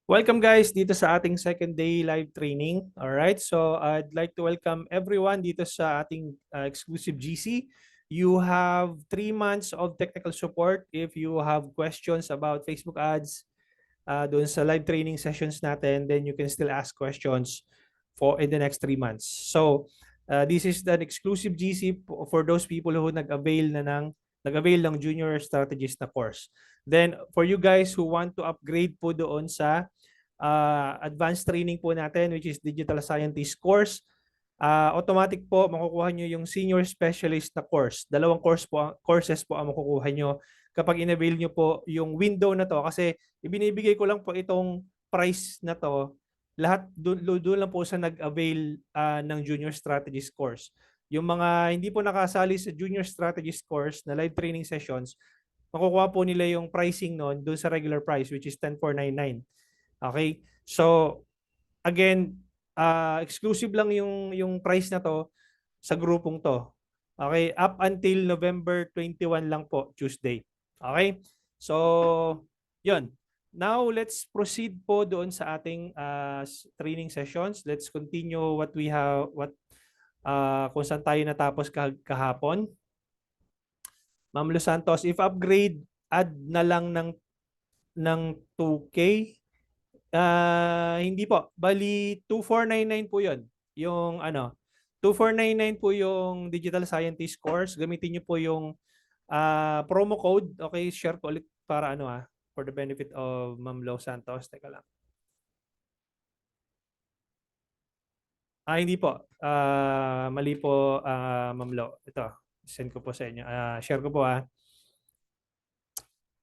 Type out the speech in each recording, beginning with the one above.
Welcome guys dito sa ating second day live training. Alright, so I'd like to welcome everyone dito sa ating exclusive GC. You have 3 months of technical support if you have questions about Facebook ads doon sa live training sessions natin, then you can still ask questions for in the next 3 months. So this is an exclusive GC for those people who nag-avail ng junior strategist na course. Then for you guys who want to upgrade po doon sa advanced training po natin which is digital scientist course, automatic po makukuha nyo yung senior specialist na course. Dalawang courses po ang makukuha nyo kapag in-avail nyo po yung window na to, kasi ibinibigay ko lang po itong price na to lahat doon lang po sa nag-avail ng junior strategist course. Yung mga hindi po nakasali sa junior strategist course na live training sessions, makukuha po nila yung pricing noon doon sa regular price which is 10,499. Okay? So, again, exclusive lang yung price na to sa grupong to. Okay? Up until November 21 lang po, Tuesday. Okay? So, yun. Now, let's proceed po doon sa ating training sessions. Let's continue what we have, kung saan tayo natapos kahapon. Ma'am Los Santos, if upgrade, add na lang ng 2K. Hindi po. Bali, 2499 po yun. Yung 2499 po yung digital scientist course. Gamitin niyo po yung promo code. Okay, share ko ulit para for the benefit of Ma'am Lo Santos. Teka lang. Hindi po. Mali po, Ma'am Lo. Ito, send ko po sa inyo. Share ko po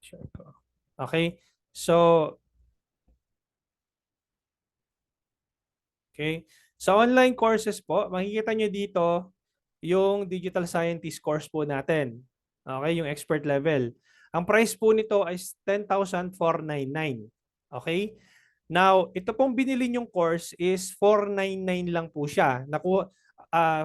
Share ko. Okay. So, okay. Sa online courses po, makikita nyo dito yung digital scientist course po natin. Okay, yung expert level. Ang price po nito is 10,499. Okay? Now, ito pong binili nyong course is 499 lang po siya.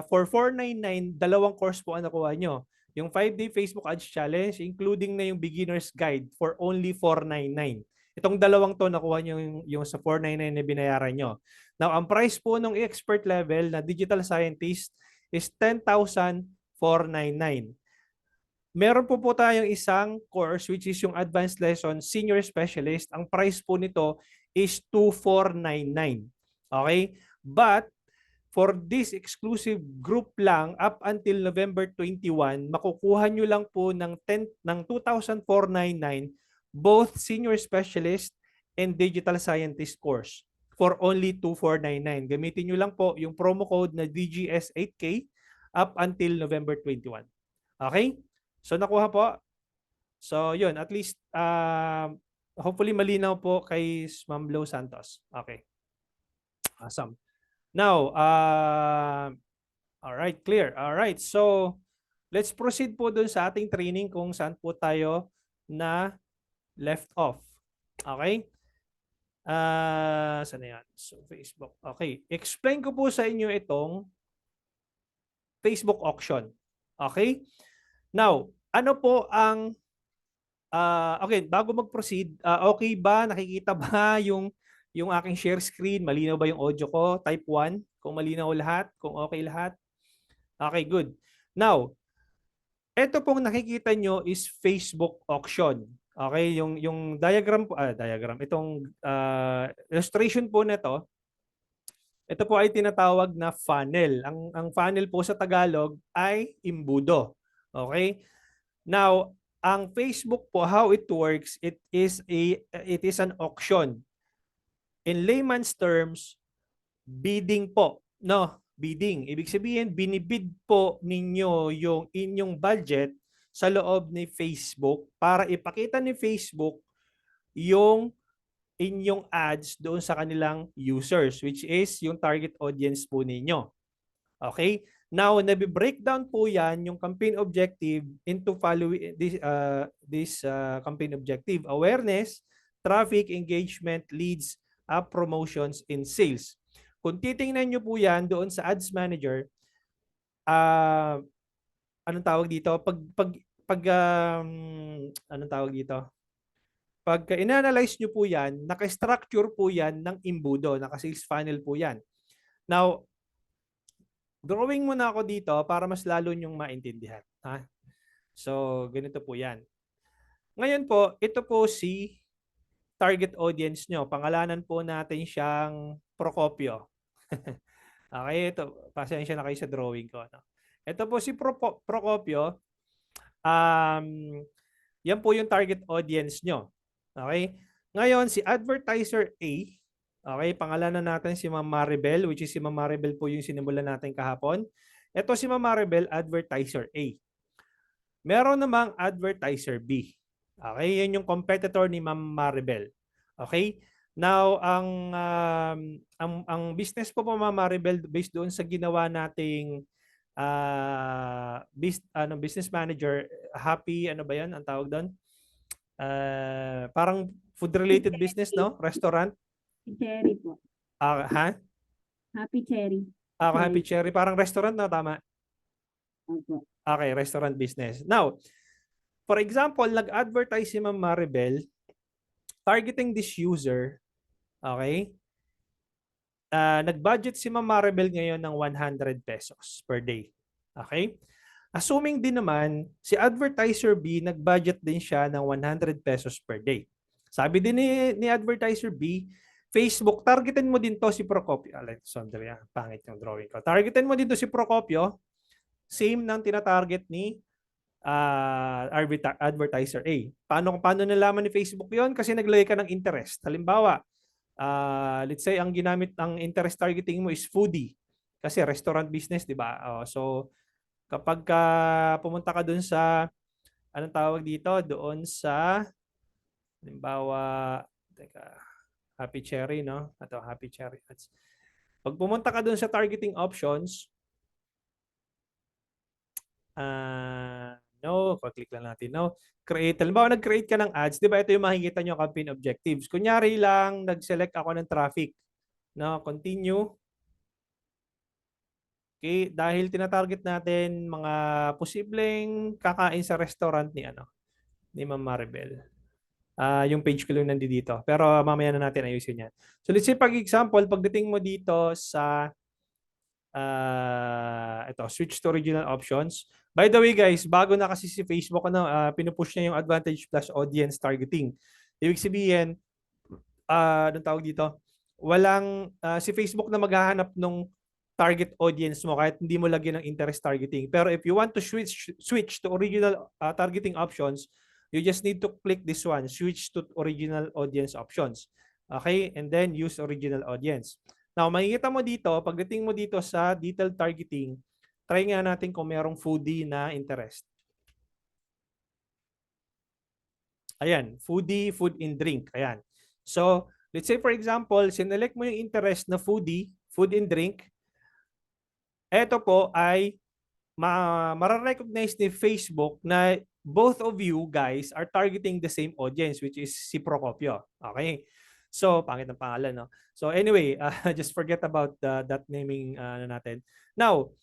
For 499, dalawang course po ang nakuha nyo. Yung 5-day Facebook Ads Challenge, including na yung beginner's guide for only 499. Itong dalawang to nakuha nyo yung sa 499 na binayaran nyo. Now, ang price po ng expert level na digital scientist is 10,499. Meron po tayong isang course which is yung advanced lesson senior specialist. Ang price po nito is 2,499. Okay? But for this exclusive group lang up until November 21, makukuha nyo lang po ng 2,499 both senior specialist and digital scientist course for only 2,499. Gamitin nyo lang po yung promo code na DGS8K up until November 21. Okay? So nakuha po. So yun, at least hopefully malinaw po kay Ma'am Lo Santos. Okay. Awesome. Now, all right, clear. All right. So let's proceed po dun sa ating training kung saan po tayo na left off. Okay? Saan na yan? So, Facebook. Okay. Explain ko po sa inyo itong Facebook auction. Okay? Now, ano po ang okay, bago mag-proceed, okay ba? Nakikita ba yung aking share screen? Malinaw ba yung audio ko? Type 1 kung malinaw lahat, kung okay lahat. Okay, good. Now, ito pong nakikita nyo is Facebook auction. Okay, yung diagram po, itong illustration po nito, ito po ay tinatawag na funnel. Ang funnel po sa Tagalog ay imbudo. Okay? Now, ang Facebook po, how it works, it is an auction. In layman's terms, bidding po. No, bidding. Ibig sabihin, binibid po ninyo yung inyong budget sa loob ni Facebook para ipakita ni Facebook yung inyong ads doon sa kanilang users, which is yung target audience po ninyo. Okay? Now, nabi-breakdown po yan yung campaign objective into this campaign objective: awareness, traffic, engagement, leads, promotions, and sales. Kung titingnan nyo po yan doon sa Ads Manager, anong tawag dito? Anong tawag dito? Pag in-analyze nyo po yan, naka-structure po yan ng imbudo, naka-sales funnel po yan. Now, drawing muna ako dito para mas lalo nyong maintindihan. Ha? So, ganito po yan. Ngayon po, ito po si target audience nyo. Pangalanan po natin siyang Procopio. Okay, ito. Pasensya na kayo sa drawing ko. No? Ito po si Procopio. Yan po yung target audience nyo. Okay? Ngayon, si advertiser A, okay, pangalanan natin si Ma'am Maribel, which is si Ma'am Maribel po yung sinimulan natin kahapon. Ito si Ma'am Maribel, advertiser A. Meron namang advertiser B. Okay, yan yung competitor ni Ma'am Maribel. Okay? Now, ang business po Ma'am Maribel based doon sa ginawa nating business manager, happy, ano ba yan ang tawag doon? Parang food-related business, no? Restaurant? Cherry po. Ha? Happy Cherry. Happy Cherry. Parang restaurant, no? Tama? Opo. Okay, restaurant business. Now, for example, nag-advertise si Ma'am Maribel targeting this user, okay? Nag-budget si Ma'am Maribel ngayon ng 100 pesos per day. Okay? Assuming din naman, si advertiser B, nag-budget din siya ng 100 pesos per day. Sabi din ni advertiser B, Facebook, targetin mo din to si Procopio. Sandali, pangit yung drawing ko. Targetin mo din to si Procopio. Same ng tinatarget ni advertiser A. Paano nalaman ni Facebook yon? Kasi naglagay ka ng interest. Halimbawa, let's say ang ginamit ng interest targeting mo is foodie. Kasi restaurant business, di ba? So, kapag pumunta ka dun sa, anong tawag dito? Doon sa, halimbawa, Happy Cherry, no? Ito, Happy Cherry. Pag pumunta ka dun sa targeting options, no, pag-click lang natin, no? Create. Halimbawa, nag-create ka ng ads, di ba? Ito yung makikita nyo campaign objectives. Kunyari lang, nag-select ako ng traffic. No, continue. Okay, dahil tinatarget natin mga posibleng kakain sa restaurant ni Ma'am Maribel. Yung page ko lang nandito. Pero mamaya na natin ayusin yan. So let's say pag-example, pagdating mo dito sa ito, switch to original options. By the way guys, bago na kasi si Facebook, pinupush niya yung Advantage Plus Audience Targeting. Ibig sabihin, anong tawag dito? Walang, si Facebook na maghahanap nung target audience mo kahit hindi mo lagyan ng interest targeting. Pero if you want to switch to original targeting options, you just need to click this one, switch to original audience options. Okay? And then use original audience. Now, makikita mo dito, pagdating mo dito sa detailed targeting, try nga natin kung merong foodie na interest. Ayan, foodie, food and drink. Ayan. So, let's say for example, sinelect mo yung interest na foodie, food and drink. Ito po ay mararecognize ni Facebook na both of you guys are targeting the same audience, which is si Procopio. Okay? So, pangit ng pangalan, no? So, anyway, just forget about that naming natin. Now,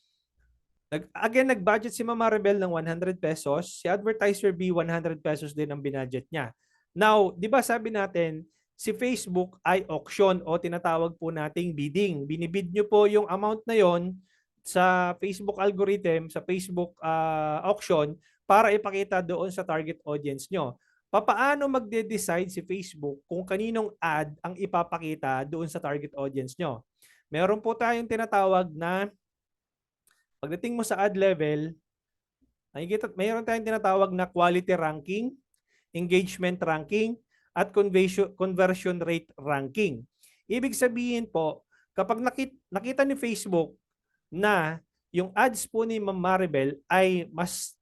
again, nag-budget si Mama Rebel ng 100 pesos. Si advertiser B, 100 pesos din ang binudget niya. Now, di ba sabi natin, si Facebook ay auction o tinatawag po nating bidding. Binibid nyo po yung amount na yon sa Facebook algorithm, sa Facebook auction para ipakita doon sa target audience nyo. Paano magde-decide si Facebook kung kaninong ad ang ipapakita doon sa target audience nyo? Meron po tayong tinatawag na pagdating mo sa ad level, mayroon tayong tinatawag na quality ranking, engagement ranking, at conversion rate ranking. Ibig sabihin po, kapag nakita ni Facebook na yung ads po ni Ma'am Maribel ay mas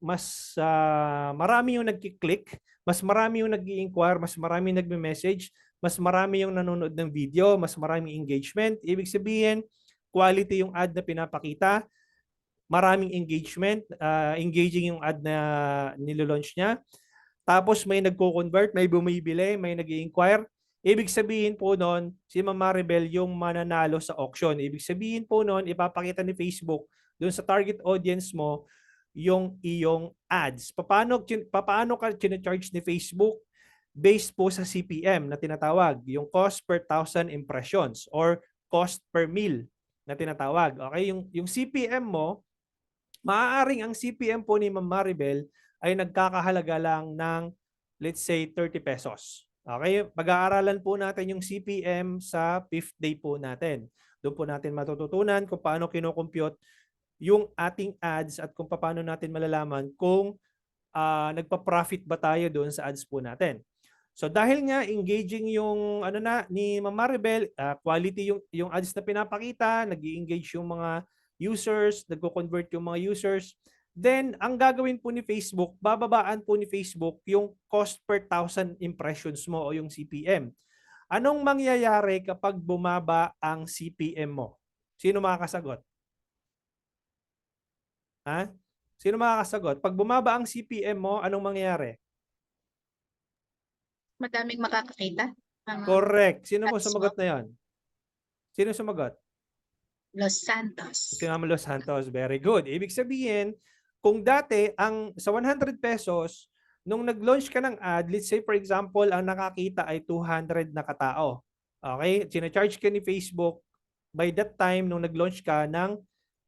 marami yung nagki-click, mas marami yung nag-i-inquire, mas marami yung nagme-message, mas marami yung nanonood ng video, mas maraming engagement. Ibig sabihin, quality yung ad na pinapakita, maraming engagement, engaging yung ad na nilo-launch niya. Tapos may nagko-convert, may bumibili, may nag-i-inquire. Ibig sabihin po noon, si Ma'am Maribel yung mananalo sa auction. Ibig sabihin po noon, ipapakita ni Facebook doon sa target audience mo yung iyong ads. Paano ka charge ni Facebook? based po sa CPM na tinatawag, yung cost per thousand impressions or cost per mil na tinatawag. Okay, yung CPM mo, maaaring ang CPM po ni Ma'am Maribel ay nagkakahalaga lang ng let's say 30 pesos. Okay, pag-aaralan po natin yung CPM sa 5th day po natin. Doon po natin matututunan kung paano kino-compute yung ating ads at kung paano natin malalaman kung nagpa-profit ba tayo doon sa ads po natin. So dahil nga engaging yung ano na ni Ma'am Maribel, quality yung ads na pinapakita, nag-i-engage yung mga users, nagko-convert yung mga users, then ang gagawin po ni Facebook, bababaan po ni Facebook yung cost per thousand impressions mo o yung CPM. Anong mangyayari kapag bumaba ang CPM mo? Sino makakasagot? Ha? Sino makakasagot? Pag bumaba ang CPM mo, anong mangyayari? Madaming makakakita. Correct. Sino mo Ads sumagot mo. na yon? Sino sumagot? Los Santos. Si Ma'am Los Santos. Very good. Ibig sabihin, kung dati ang sa 100 pesos, nung nag-launch ka ng ad, let's say for example, ang nakakita ay 200 na katao. Okay? Sina-charge ka ni Facebook by that time nung nag-launch ka ng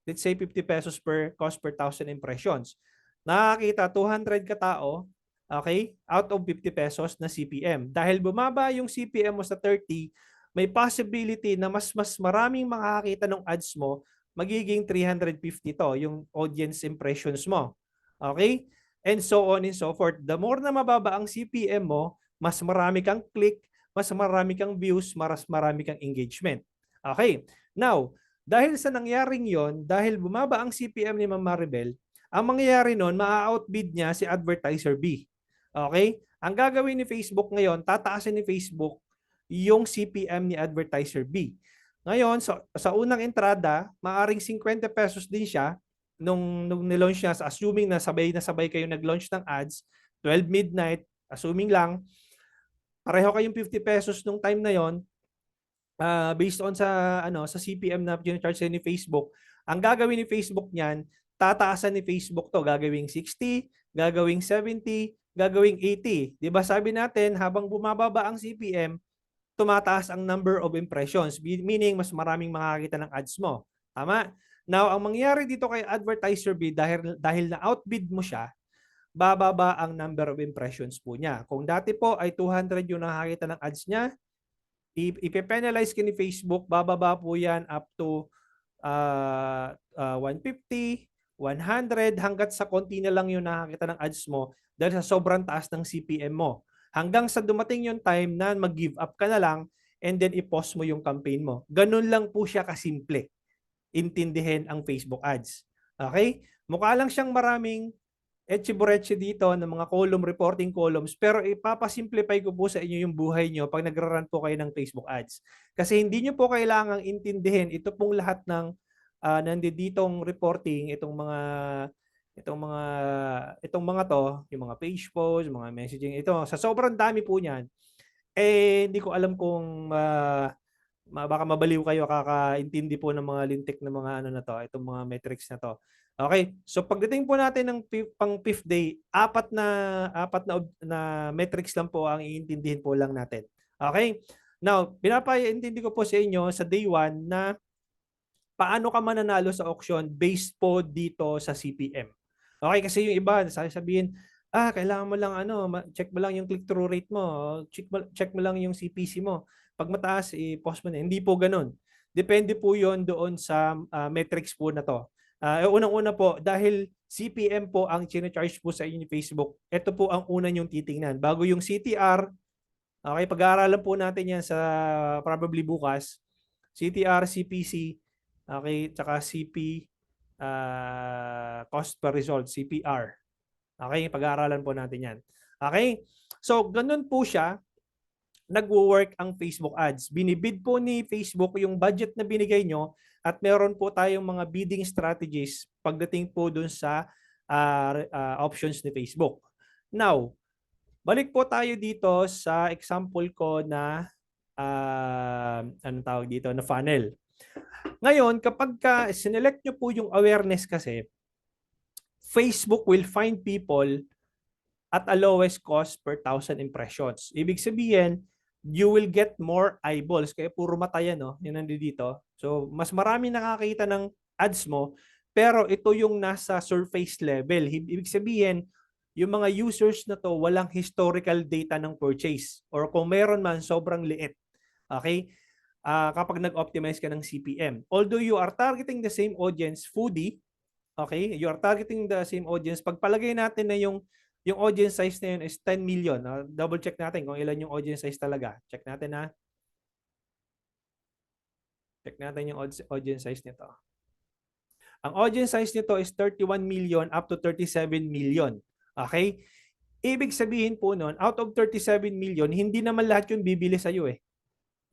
let's say 50 pesos per cost per thousand impressions. Nakakita 200 katao, okay, out of 50 pesos na CPM. Dahil bumaba yung CPM mo sa 30, may possibility na mas maraming makakakita ng ads mo, magiging 350 to, yung audience impressions mo. Okay? And so on and so forth. The more na mababa ang CPM mo, mas marami kang click, mas marami kang views, mas marami kang engagement. Okay? Now, dahil sa nangyaring yon, dahil bumaba ang CPM ni Ma'am Maribel, ang mangyayari nun, maa-outbid niya si advertiser B. Okay? Ang gagawin ni Facebook ngayon, tataasin ni Facebook yung CPM ni advertiser B. Ngayon, sa unang entrada, maaring 50 pesos din siya nung nilaunch niya, assuming na sabay kayo nag-launch ng ads, 12 midnight, assuming lang, pareho kayong 50 pesos nung time na yon, based on sa CPM na charge ni Facebook, ang gagawin ni Facebook niyan, tataasan ni Facebook to, gagawing 60, gagawing 70, gagawing 80. 'Di ba sabi natin, habang bumababa ang CPM, tumataas ang number of impressions, meaning mas maraming makakita ng ads mo. Tama? Now, ang mangyayari dito kay advertiser B, dahil na outbid mo siya, bababa ang number of impressions po niya. Kung dati po ay 200 yung nakakita ng ads niya, ipe-penalize ka ni Facebook, bababa po yan up to 150, 100, hanggat sa konti na lang yung nakakita ng ads mo dahil sa sobrang taas ng CPM mo. Hanggang sa dumating yung time na mag-give up ka na lang and then i-pause mo yung campaign mo. Ganun lang po siya kasimple. Intindihin ang Facebook ads. Okay? Mukha lang siyang maraming etchiburetche dito ng mga reporting columns, pero ipapasimplify ko po sa inyo yung buhay nyo pag nagra-run po kayo ng Facebook ads. Kasi hindi nyo po kailangang intindihin ito pong lahat ng nanditong reporting, itong mga to, yung mga page posts, mga messaging, ito, sa sobrang dami po niyan, hindi ko alam kung baka mabaliw kayo kakaintindi po ng mga lintik na mga ano na to, itong mga metrics na to. Okay, so pagdating po natin ng pang 5th day, apat na metrics lang po ang iintindihin po lang natin. Okay? Now, pinapaintindi ko po sa inyo sa day 1 na paano ka mananalo sa auction based po dito sa CPM. Okay, kasi yung iba, sabihin, kailangan mo lang check mo lang yung click-through rate mo, check mo lang yung CPC mo. Pag mataas, i-post mo na. Hindi po ganun. Depende po yon doon sa metrics po na to. Unang-una po, dahil CPM po ang charge po sa inyo ni Facebook, ito po ang una nyong titingnan. Bago yung CTR, okay, pag-aaralan po natin yan sa probably bukas, CTR, CPC, okay, tsaka CP, cost per result, CPR. Okay, pag-aaralan po natin yan. Okay, so ganun po siya nagwo-work ang Facebook ads. Binibid po ni Facebook yung budget na binigay nyo at meron po tayong mga bidding strategies pagdating po dun sa options ni Facebook. Now, balik po tayo dito sa example ko na anong tawag dito, na funnel. Ngayon, kapag sinelect nyo po yung awareness kasi, Facebook will find people at a lowest cost per 1,000 impressions. Ibig sabihin, you will get more eyeballs. Kaya puro mata yan, no? Yan nandito. So, mas marami nakakita ng ads mo, pero ito yung nasa surface level. Ibig sabihin, yung mga users na to, walang historical data ng purchase. Or kung meron man, sobrang liit. Okay? Kapag nag-optimize ka ng CPM. Although you are targeting the same audience, foodie, okay? You are targeting the same audience. Pagpalagay natin na yung audience size na yun is 10 million. Double check natin kung ilan yung audience size talaga. Check natin na. Check natin yung audience size nito. Ang audience size nito is 31 million up to 37 million. Okay? Ibig sabihin po nun, out of 37 million, hindi naman lahat yung bibili sa iyo eh.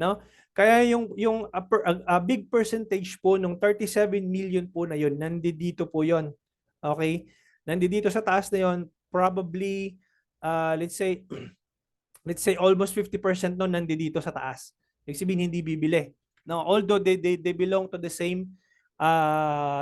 No? Kaya yung a big percentage po ng 37 million po na yun, nandito po yun. Okay? Nandito sa taas na yun, probably let's say almost 50% nun nandito sa taas. Ibig sabihin hindi bibili. No, although they belong to the same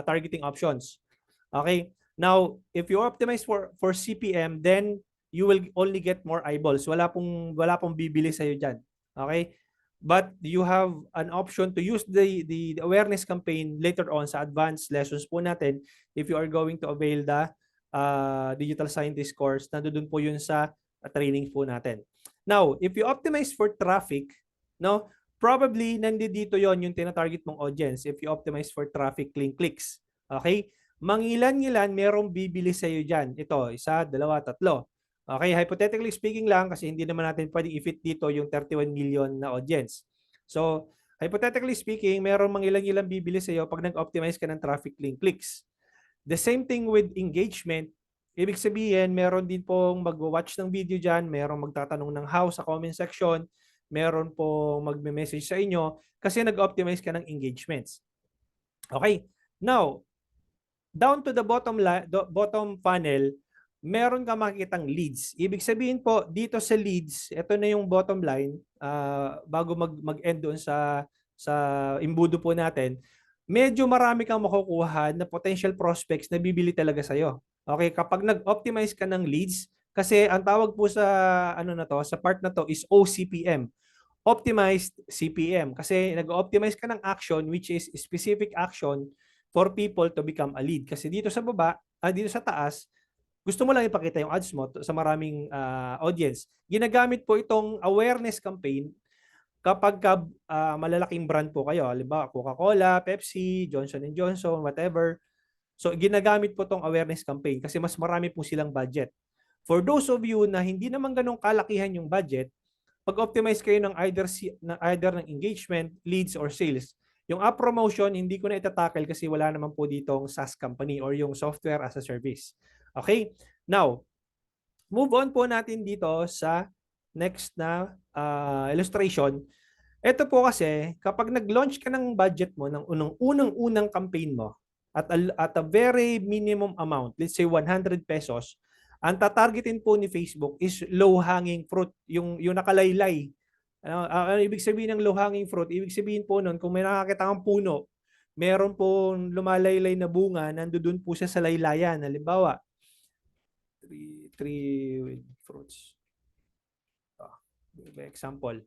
targeting options. Okay? Now, if you optimize for CPM, then you will only get more eyeballs. Wala pong bibili sa iyo diyan. Okay? But you have an option to use the awareness campaign later on sa advanced lessons po natin if you are going to avail the digital scientist course. Nandoon po yun sa training po natin. Now, if you optimize for traffic, no, probably nandito yon yung tina-target mong audience if you optimize for traffic clicks. Okay? Mangilan-ngilan merong bibili sa iyo diyan. Ito, 1, 2, 3. Okay, hypothetically speaking lang kasi hindi naman natin pwedeng i-fit dito yung 31 million na audience. So, hypothetically speaking, merong mangilan-ilan bibili sa iyo pag nag-optimize ka ng traffic clicks. The same thing with engagement. Ibig sabihin, meron din pong mag-watch ng video dyan, merong magtatanong ng how sa comment section, meron pong magme-message sa inyo kasi nag-optimize ka ng engagements. Okay, now, down to the bottom funnel, meron ka makikitang leads. Ibig sabihin po, dito sa leads, ito na yung bottom line, bago mag-end doon sa imbudo po natin, medyo marami kang makukuha na potential prospects na bibili talaga sa'yo. Okay, kapag nag-optimize ka ng leads, kasi ang tawag po sa sa part na to is OCPM. Optimized CPM. Kasi nag-optimize ka ng action which is specific action for people to become a lead. Kasi dito sa baba, dito sa taas, gusto mo lang ipakita yung ads mo sa maraming audience. Ginagamit po itong awareness campaign kapag malalaking brand po kayo. Halimbawa, Coca-Cola, Pepsi, Johnson & Johnson, whatever. So, ginagamit po itong awareness campaign kasi mas marami po silang budget. For those of you na hindi naman ganun kalakihan yung budget, pag-optimize kayo ng either ng engagement, leads, or sales. Yung app promotion, hindi ko na itatackle kasi wala naman po ditong SaaS company or yung software as a service. Okay? Now, move on po natin dito sa next na illustration. Ito po kasi, kapag nag-launch ka ng budget mo, ng unang campaign mo, at a very minimum amount, let's say 100 pesos, ang tatargetin po ni Facebook is low-hanging fruit, yung nakalaylay. Ibig sabihin ng low-hanging fruit, ibig sabihin po nun, kung may nakakita kang puno, meron po lumalaylay na bunga, nandoon po siya sa laylayan. Halimbawa, three fruits. Example.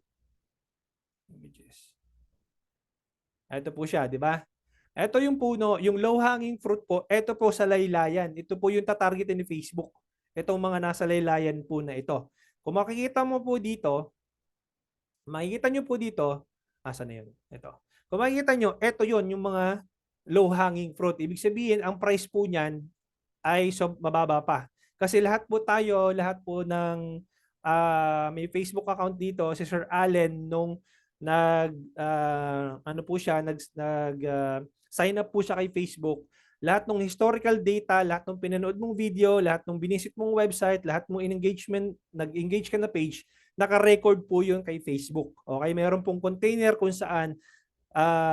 Images. Ito po siya, di ba? Ito yung puno, yung low-hanging fruit po, ito po sa laylayan. Ito po yung tatargetin ni Facebook. Itong mga nasa laylayan po na ito. Kung makikita mo po dito, makikita nyo po dito, asan na yun? Ito. Kung makikita nyo, ito yun, yung mga low-hanging fruit. Ibig sabihin, ang price po niyan ay mababa pa. Kasi lahat po tayo, lahat po ng may Facebook account dito, si Sir Allen, nung sign up po siya kay Facebook, lahat ng historical data, lahat ng pinanood mong video, lahat ng binisit mong website, lahat mong nag-engage ka na page, naka-record po yun kay Facebook. Okay, meron pong container kung saan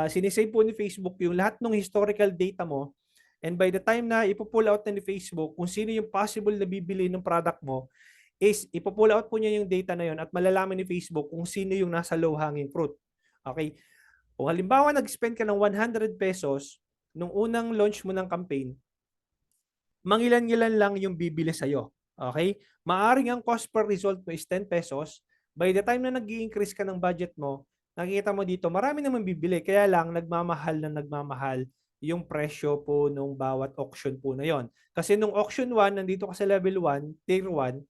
sinisave po ni Facebook yung lahat ng historical data mo, and by the time na ipo-pull out na ni Facebook kung sino yung possible na bibili ng product mo, is ipo-pull out po niya yung data na yun at malalaman ni Facebook kung sino yung nasa low-hanging fruit. Okay? Kung halimbawa nag-spend ka ng 100 pesos nung unang launch mo ng campaign, mangilan-ngilan lang yung bibili sa'yo. Okay? Maaring ang cost per result mo is 10 pesos. By the time na nag-i-increase ka ng budget mo, nakikita mo dito, marami naman bibili. Kaya lang, nagmamahal yung presyo po nung bawat auction po na yon. Kasi nung auction 1, nandito ka sa level 1, tier 1,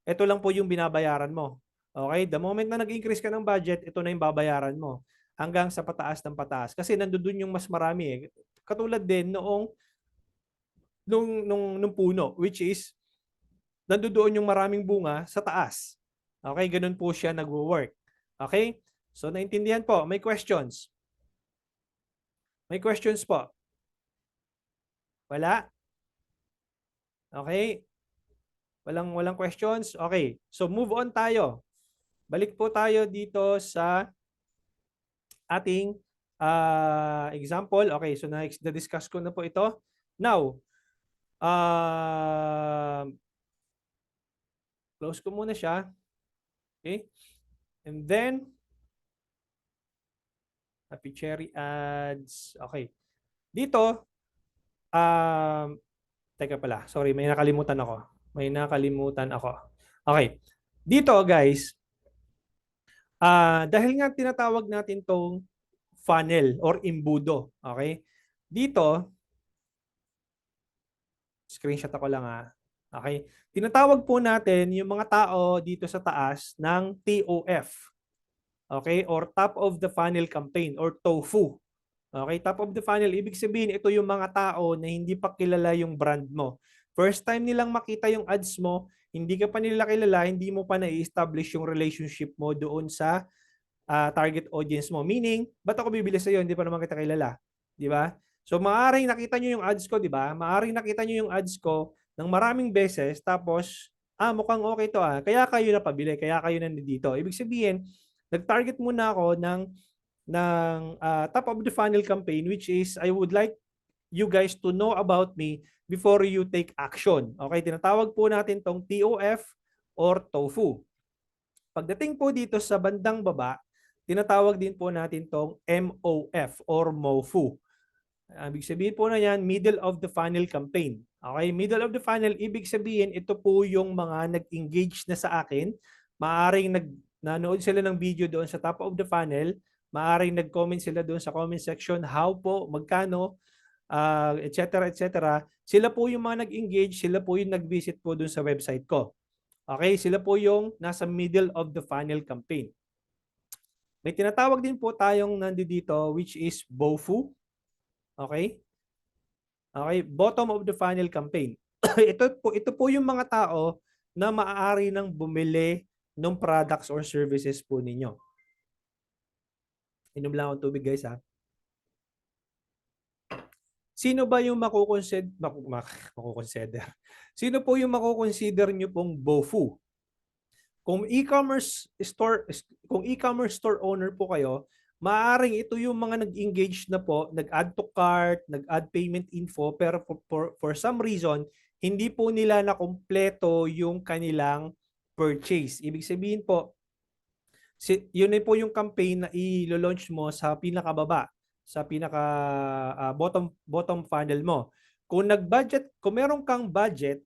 ito lang po yung binabayaran mo. Okay? The moment na nag-increase ka ng budget, ito na yung babayaran mo. Hanggang sa pataas ng pataas. Kasi nandun yung mas marami eh. Katulad din nung puno, which is nandoon yung maraming bunga sa taas. Okay, ganun po siya nagwo-work. Okay? So naintindihan po, may questions? May questions po? Wala? Okay? Walang questions? Okay. So move on tayo. Balik po tayo dito sa ating example. Okay, so na-discuss ko na po ito. Now, close ko muna siya. Okay? And then, Happy Cherry ads. Okay. Dito, teka pala. Sorry, may nakalimutan ako. Okay. Dito, guys, dahil nga tinatawag natin tong funnel or imbudo. Okay? Dito, screenshot ako lang Okay? Tinatawag po natin yung mga tao dito sa taas ng TOF. Okay? Or top of the funnel campaign or TOFU. Okay? Top of the funnel, ibig sabihin ito yung mga tao na hindi pa kilala yung brand mo. First time nilang makita yung ads mo, hindi ka pa nila kilala, hindi mo pa na-establish yung relationship mo doon sa target audience mo. Meaning, ba't ako bibili sa iyo? Hindi pa naman kita kilala. Di ba? So, maaring nakita nyo yung ads ko, di ba? Maaring nakita nyo yung ads ko ng maraming beses, tapos, mukhang okay to Kaya kayo napabili, kaya kayo nandito. Ibig sabihin, nag-target muna ako ng top of the funnel campaign, which is, I would like you guys to know about me before you take action. Okay, tinatawag po natin tong TOF or TOFU. Pagdating po dito sa bandang baba, tinatawag din po natin tong MOF or MOFU. Ibig sabihin po na yan, middle of the funnel campaign. Okay, middle of the funnel, ibig sabihin, ito po yung mga nag-engage na sa akin. Maaring nanood sila ng video doon sa top of the funnel. Maaring nag-comment sila doon sa comment section, how po, magkano, etc. etc. Sila po yung mga nag-engage, sila po yung nag-visit po doon sa website ko. Okay, sila po yung nasa middle of the funnel campaign. May tinatawag din po tayong nandito which is BOFU. Okay? Okay, bottom of the funnel campaign. ito po yung mga tao na maaari nang bumili ng products or services po ninyo. Inom lang akong tubig, guys, Sino ba yung makukonsider? Sino po yung makukonsider nyo pong BOFU? Kung e-commerce store owner po kayo, maaaring ito yung mga nag-engage na po, nag-add to cart, nag-add payment info, pero for some reason, hindi po nila na kompleto yung kanilang purchase. Ibig sabihin po, yun na po yung campaign na i-launch mo sa pinakababa, sa pinaka bottom funnel mo. Kung meron kang budget,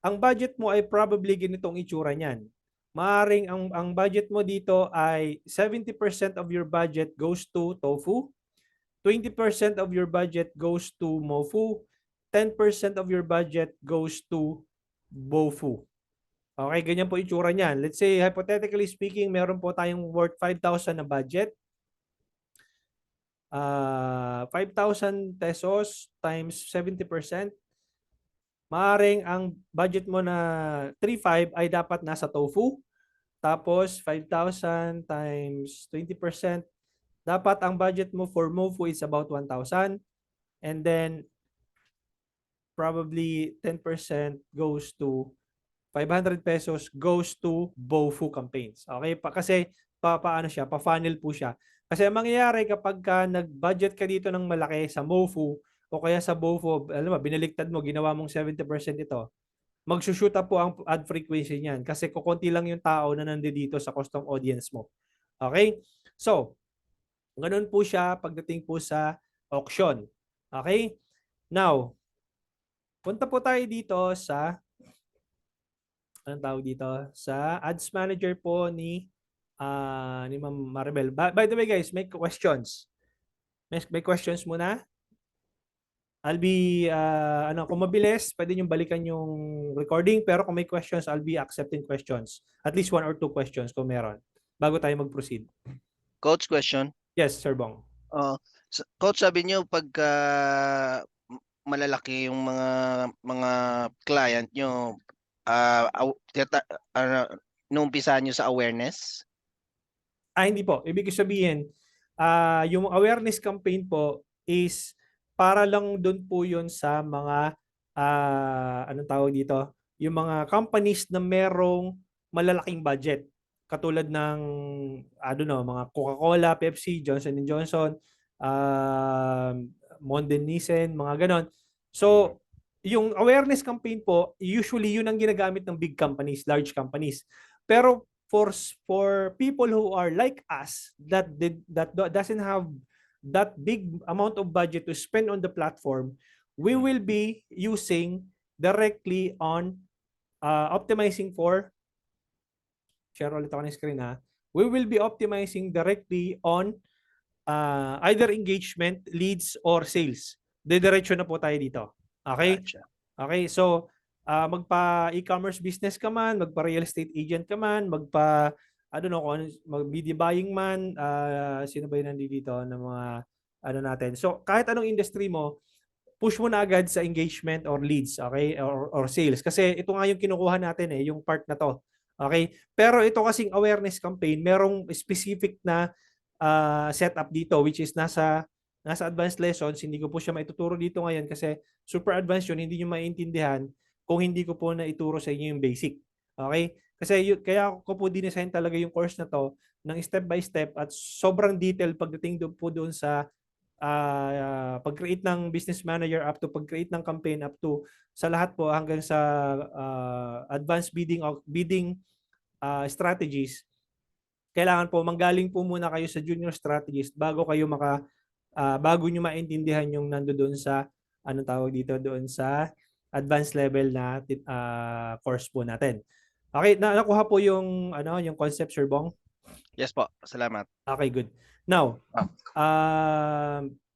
ang budget mo ay probably ganitong itsura niyan. Maaring ang budget mo dito ay 70% of your budget goes to TOFU, 20% of your budget goes to MOFU, 10% of your budget goes to BOFU. Okay, ganyan po itsura niyan. Let's say, hypothetically speaking, meron po tayong worth 5,000 na budget. 5,000 pesos times 70%. Maaring ang budget mo na 3,500 ay dapat nasa TOFU. Tapos 5,000 times 20%. Dapat ang budget mo for MOFU is about 1,000. And then probably 10% goes to 500 pesos goes to BOFU campaigns. Okay? Kasi paano siya? Pa-funnel po siya. Kasi ang mangyayari kapag nag-budget ka dito ng malaki sa MOFU o kaya sa BOFU, alam mo, binaligtad mo, ginawa mong 70% ito, magsushoot up po ang ad frequency niyan kasi kukunti lang yung tao na nandito sa custom audience mo. Okay? So, ganun po siya pagdating po sa auction. Okay? Now, punta po tayo dito sa anong tawag dito? Sa ads manager po ni Ma'am Maribel. By the way guys, may questions. May questions muna. I'll be, kung mabilis, pwede nyo balikan yung recording. Pero kung may questions, I'll be accepting questions. At least 1 or 2 questions kung meron. Bago tayo mag-proceed. Coach, question. Yes, Sir Bong. Coach, sabi niyo pagka malalaki yung mga client niyo, inuumpisahan niyo sa awareness? Hindi po. Ibig sabihin, yung awareness campaign po is para lang doon po yun sa mga, anong tawag dito? Yung mga companies na merong malalaking budget. Katulad ng, I don't know, mga Coca-Cola, Pepsi, Johnson & Johnson, Monden Nissen, mga ganon. So, yung awareness campaign po, usually yun ang ginagamit ng big companies, large companies. Pero for people who are like us that doesn't have that big amount of budget to spend on the platform, we will be using directly on optimizing for share ulit ako ng screen ha. We will be optimizing directly on either engagement, leads, or sales. Diretso na po tayo dito. Okay? Gotcha. Okay, so magpa-e-commerce business ka man, magpa-real estate agent ka man, I don't know, kung mag-media buying man, sino ba yun nandito ng mga natin. So kahit anong industry mo, push mo na agad sa engagement or leads, okay? Or sales. Kasi ito nga yung kinukuha natin yung part na to. Okay? Pero ito kasing awareness campaign, merong specific na setup dito which is nasa advanced lessons. Hindi ko po siya maituturo dito ngayon kasi super advanced yun, hindi nyo maintindihan kung hindi ko po na ituro sa inyo yung basic. Okay? Kasi kaya ko po dinesign talaga yung course na to ng step by step at sobrang detail pagdating po doon sa pag-create ng business manager up to pag-create ng campaign up to sa lahat po hanggang sa advanced bidding strategies. Kailangan po manggaling po muna kayo sa junior strategist bago kayo bago nyo maintindihan yung nandoon sa anong tawag dito doon sa advanced level na course po natin. Okay, nakuha po yung yung concept, Sir Bong? Yes po, salamat. Okay, good. Now,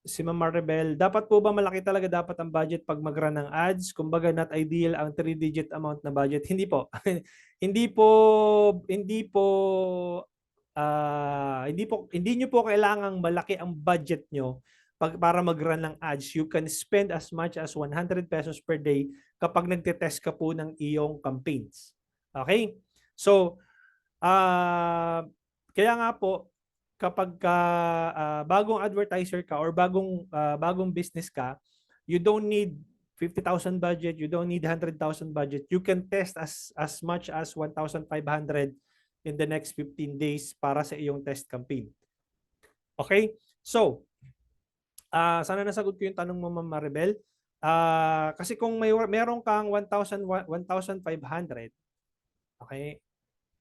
si Ma'am Maribel, dapat po ba malaki talaga dapat ang budget pag mag-run ng ads? Kumbaga not ideal ang 3-digit amount na budget. Hindi po. Hindi niyo po kailangang malaki ang budget nyo para mag-run ng ads. You can spend as much as 100 pesos per day kapag nagte-test ka po ng iyong campaigns. Okay? So, kaya nga po, kapag bagong advertiser ka or bagong business ka, you don't need 50,000 budget, you don't need 100,000 budget. You can test as much as 1,500 in the next 15 days para sa iyong test campaign. Okay? So, sana nasagot ko yung tanong mo, Ma'am Maribel. Kasi kung meron kang 1,500, okay,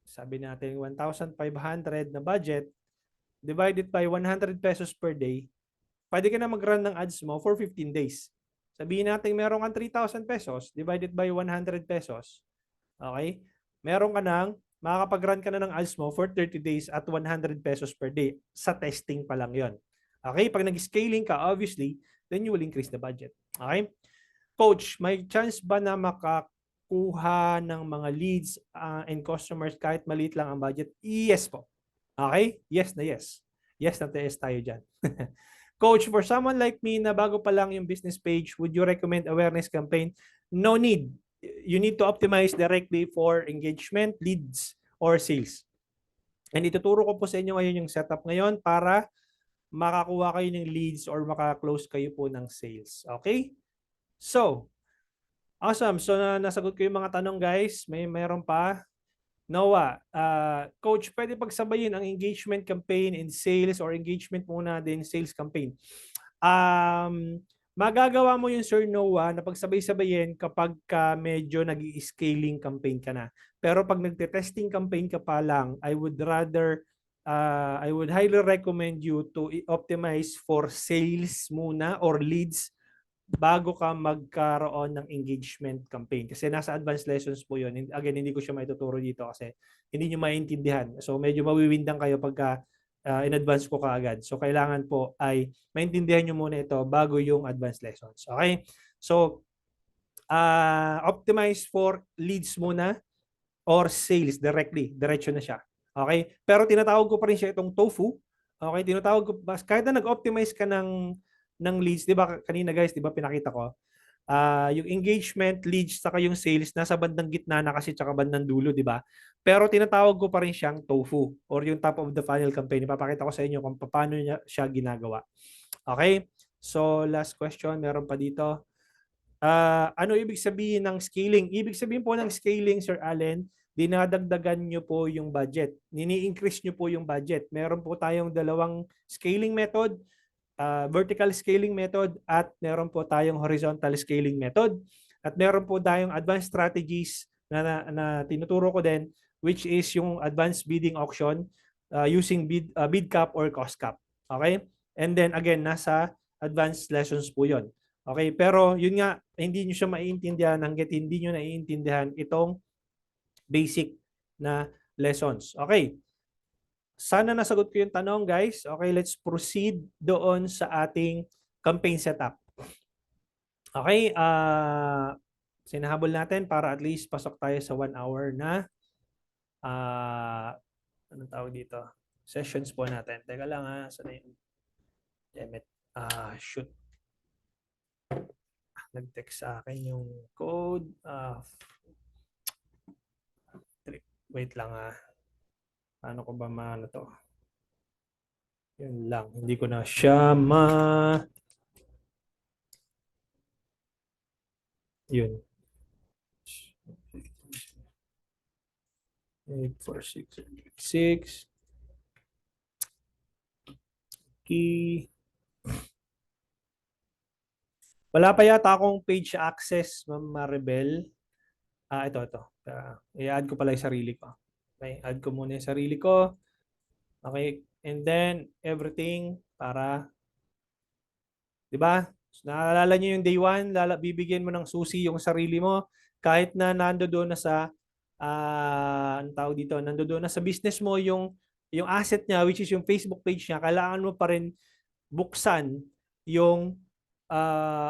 sabi natin 1,500 na budget, divided by 100 pesos per day, pwede ka na mag-run ng ads mo for 15 days. Sabihin natin meron kang 3,000 pesos divided by 100 pesos. Okay? Makakapag-run ka na ng ads mo for 30 days at 100 pesos per day. Sa testing pa lang yon. Okay? Pag nag-scaling ka, obviously, then you will increase the budget. Okay? Coach, may chance ba na makakuha ng mga leads and customers kahit maliit lang ang budget? Yes po. Okay? Yes na yes. Yes na yes tayo dyan. Coach, for someone like me na bago pa lang yung business page, would you recommend awareness campaign? No need. You need to optimize directly for engagement, leads, or sales. And ituturo ko po sa inyo ngayon yung setup ngayon para makakuha kayo ng leads or maka-close kayo po ng sales. Okay? So, awesome. So, nasagot ko yung mga tanong, guys. Mayroon pa. Noah, Coach, pwede pagsabayin ang engagement campaign and sales or engagement muna din sales campaign? Magagawa mo yun, Sir Noah, na pagsabay-sabayin kapag medyo nag-i-scaling campaign ka na. Pero pag nagte-testing campaign ka pa lang, I would highly recommend you to optimize for sales muna or leads bago ka magkaroon ng engagement campaign. Kasi nasa advanced lessons po yun. Again, hindi ko siya maituturo dito kasi hindi nyo maintindihan. So medyo mawiwindang kayo pagka in advance ko kaagad. So kailangan po ay maintindihan nyo muna ito bago yung advanced lessons. Okay? So optimize for leads muna or sales directly. Diretso na siya. Okay? Pero tinatawag ko pa rin siya itong tofu. Okay? Tinatawag ko, kahit na nag-optimize ka ng leads, di ba kanina guys, di ba pinakita ko, yung engagement, leads, saka yung sales, nasa bandang gitna na kasi tsaka bandang dulo, di ba? Pero tinatawag ko pa rin siyang tofu or yung top of the funnel campaign. Ipapakita ko sa inyo kung paano niya siya ginagawa. Okay? So, last question, meron pa dito. Ano ibig sabihin ng scaling? Ibig sabihin po ng scaling, Sir Allen, dinadagdagan nyo po yung budget. Nini-increase nyo po yung budget. Meron po tayong dalawang scaling method, vertical scaling method, at meron po tayong horizontal scaling method. At meron po tayong advanced strategies na tinuturo ko din, which is yung advanced bidding auction using bid cap or cost cap. Okay? And then again, nasa advanced lessons po yun. Okay, pero yun nga, hindi nyo siya maiintindihan hanggat hindi nyo naiintindihan itong basic na lessons. Okay, sana nasagot ko yung tanong guys. Okay, let's proceed doon sa ating campaign setup. Okay, sinahabol natin para at least pasok tayo sa 1 hour na anong tawag dito? Sessions po natin. Teka lang ha, sana yung shoot. Nag-text sa akin yung code. Wait lang ha. Paano ko ba maano to? Yun lang. Hindi ko na siya Yun. 846 key. Wala pa yata akong page access, Ma'am Maribel. Ito. I-add ko pala yung sarili ko. Okay, add ko muna yung sarili ko. Okay, and then everything para, di ba? So, naalala niyo yung day 1, bibigyan mo ng susi yung sarili mo kahit na nandoon na sa ang tawag dito, nandoon na sa business mo yung asset niya, which is yung Facebook page niya, kailangan mo pa rin buksan yung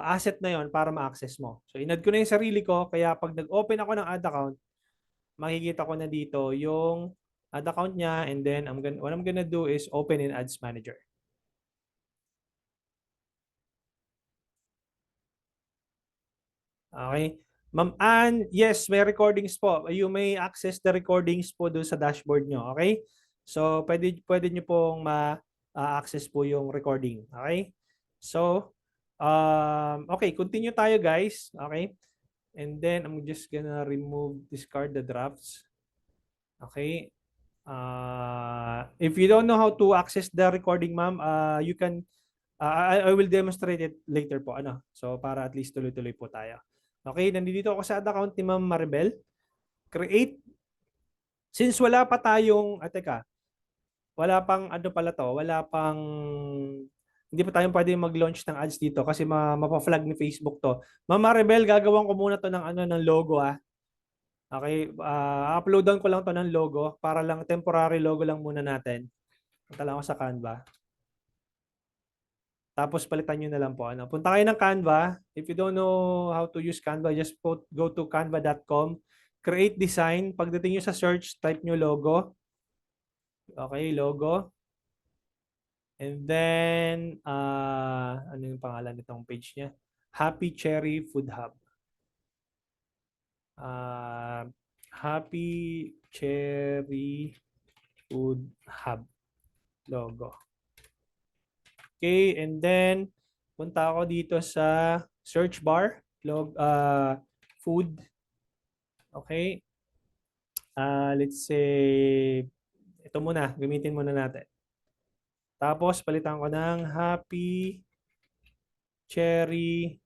asset na yon para ma-access mo. So, in-add ko na yung sarili ko, kaya pag nag-open ako ng ad account, makikita ko na dito yung ad account niya, and then what I'm gonna do is open in Ads Manager. Okay. Ma'am Ann, yes, may recordings po. You may access the recordings po doon sa dashboard nyo. Okay? So, pwede nyo pong ma-access po yung recording. Okay? So, okay, continue tayo guys. Okay? And then, I'm just gonna discard the drafts. Okay? If you don't know how to access the recording, ma'am, you can, I will demonstrate it later po. So, para at least tuloy-tuloy po tayo. Okay, nandito ako sa ad account ni Ma'am Maribel. Create. Since wala pa tayong, wala pang hindi pa tayo pwede mag-launch ng ads dito kasi mapa-flag ni Facebook to. Ma'am Maribel, gagawin ko muna to ng logo Okay, uploadan ko lang to ng logo para lang temporary logo lang muna natin. Punta lang ako sa Canva. Tapos palitan nyo na lang po. Punta kayo ng Canva. If you don't know how to use Canva, just go to canva.com. Create design. Pagdating nyo sa search, type nyo logo. Okay, logo. And then, ano yung pangalan nitong page niya? Happy Cherry Food Hub. Happy Cherry Food Hub. Logo. Okay, and then punta ako dito sa search bar, food. Okay. Let's say ito muna, gamitin muna natin. Tapos palitan ko ng Happy Cherry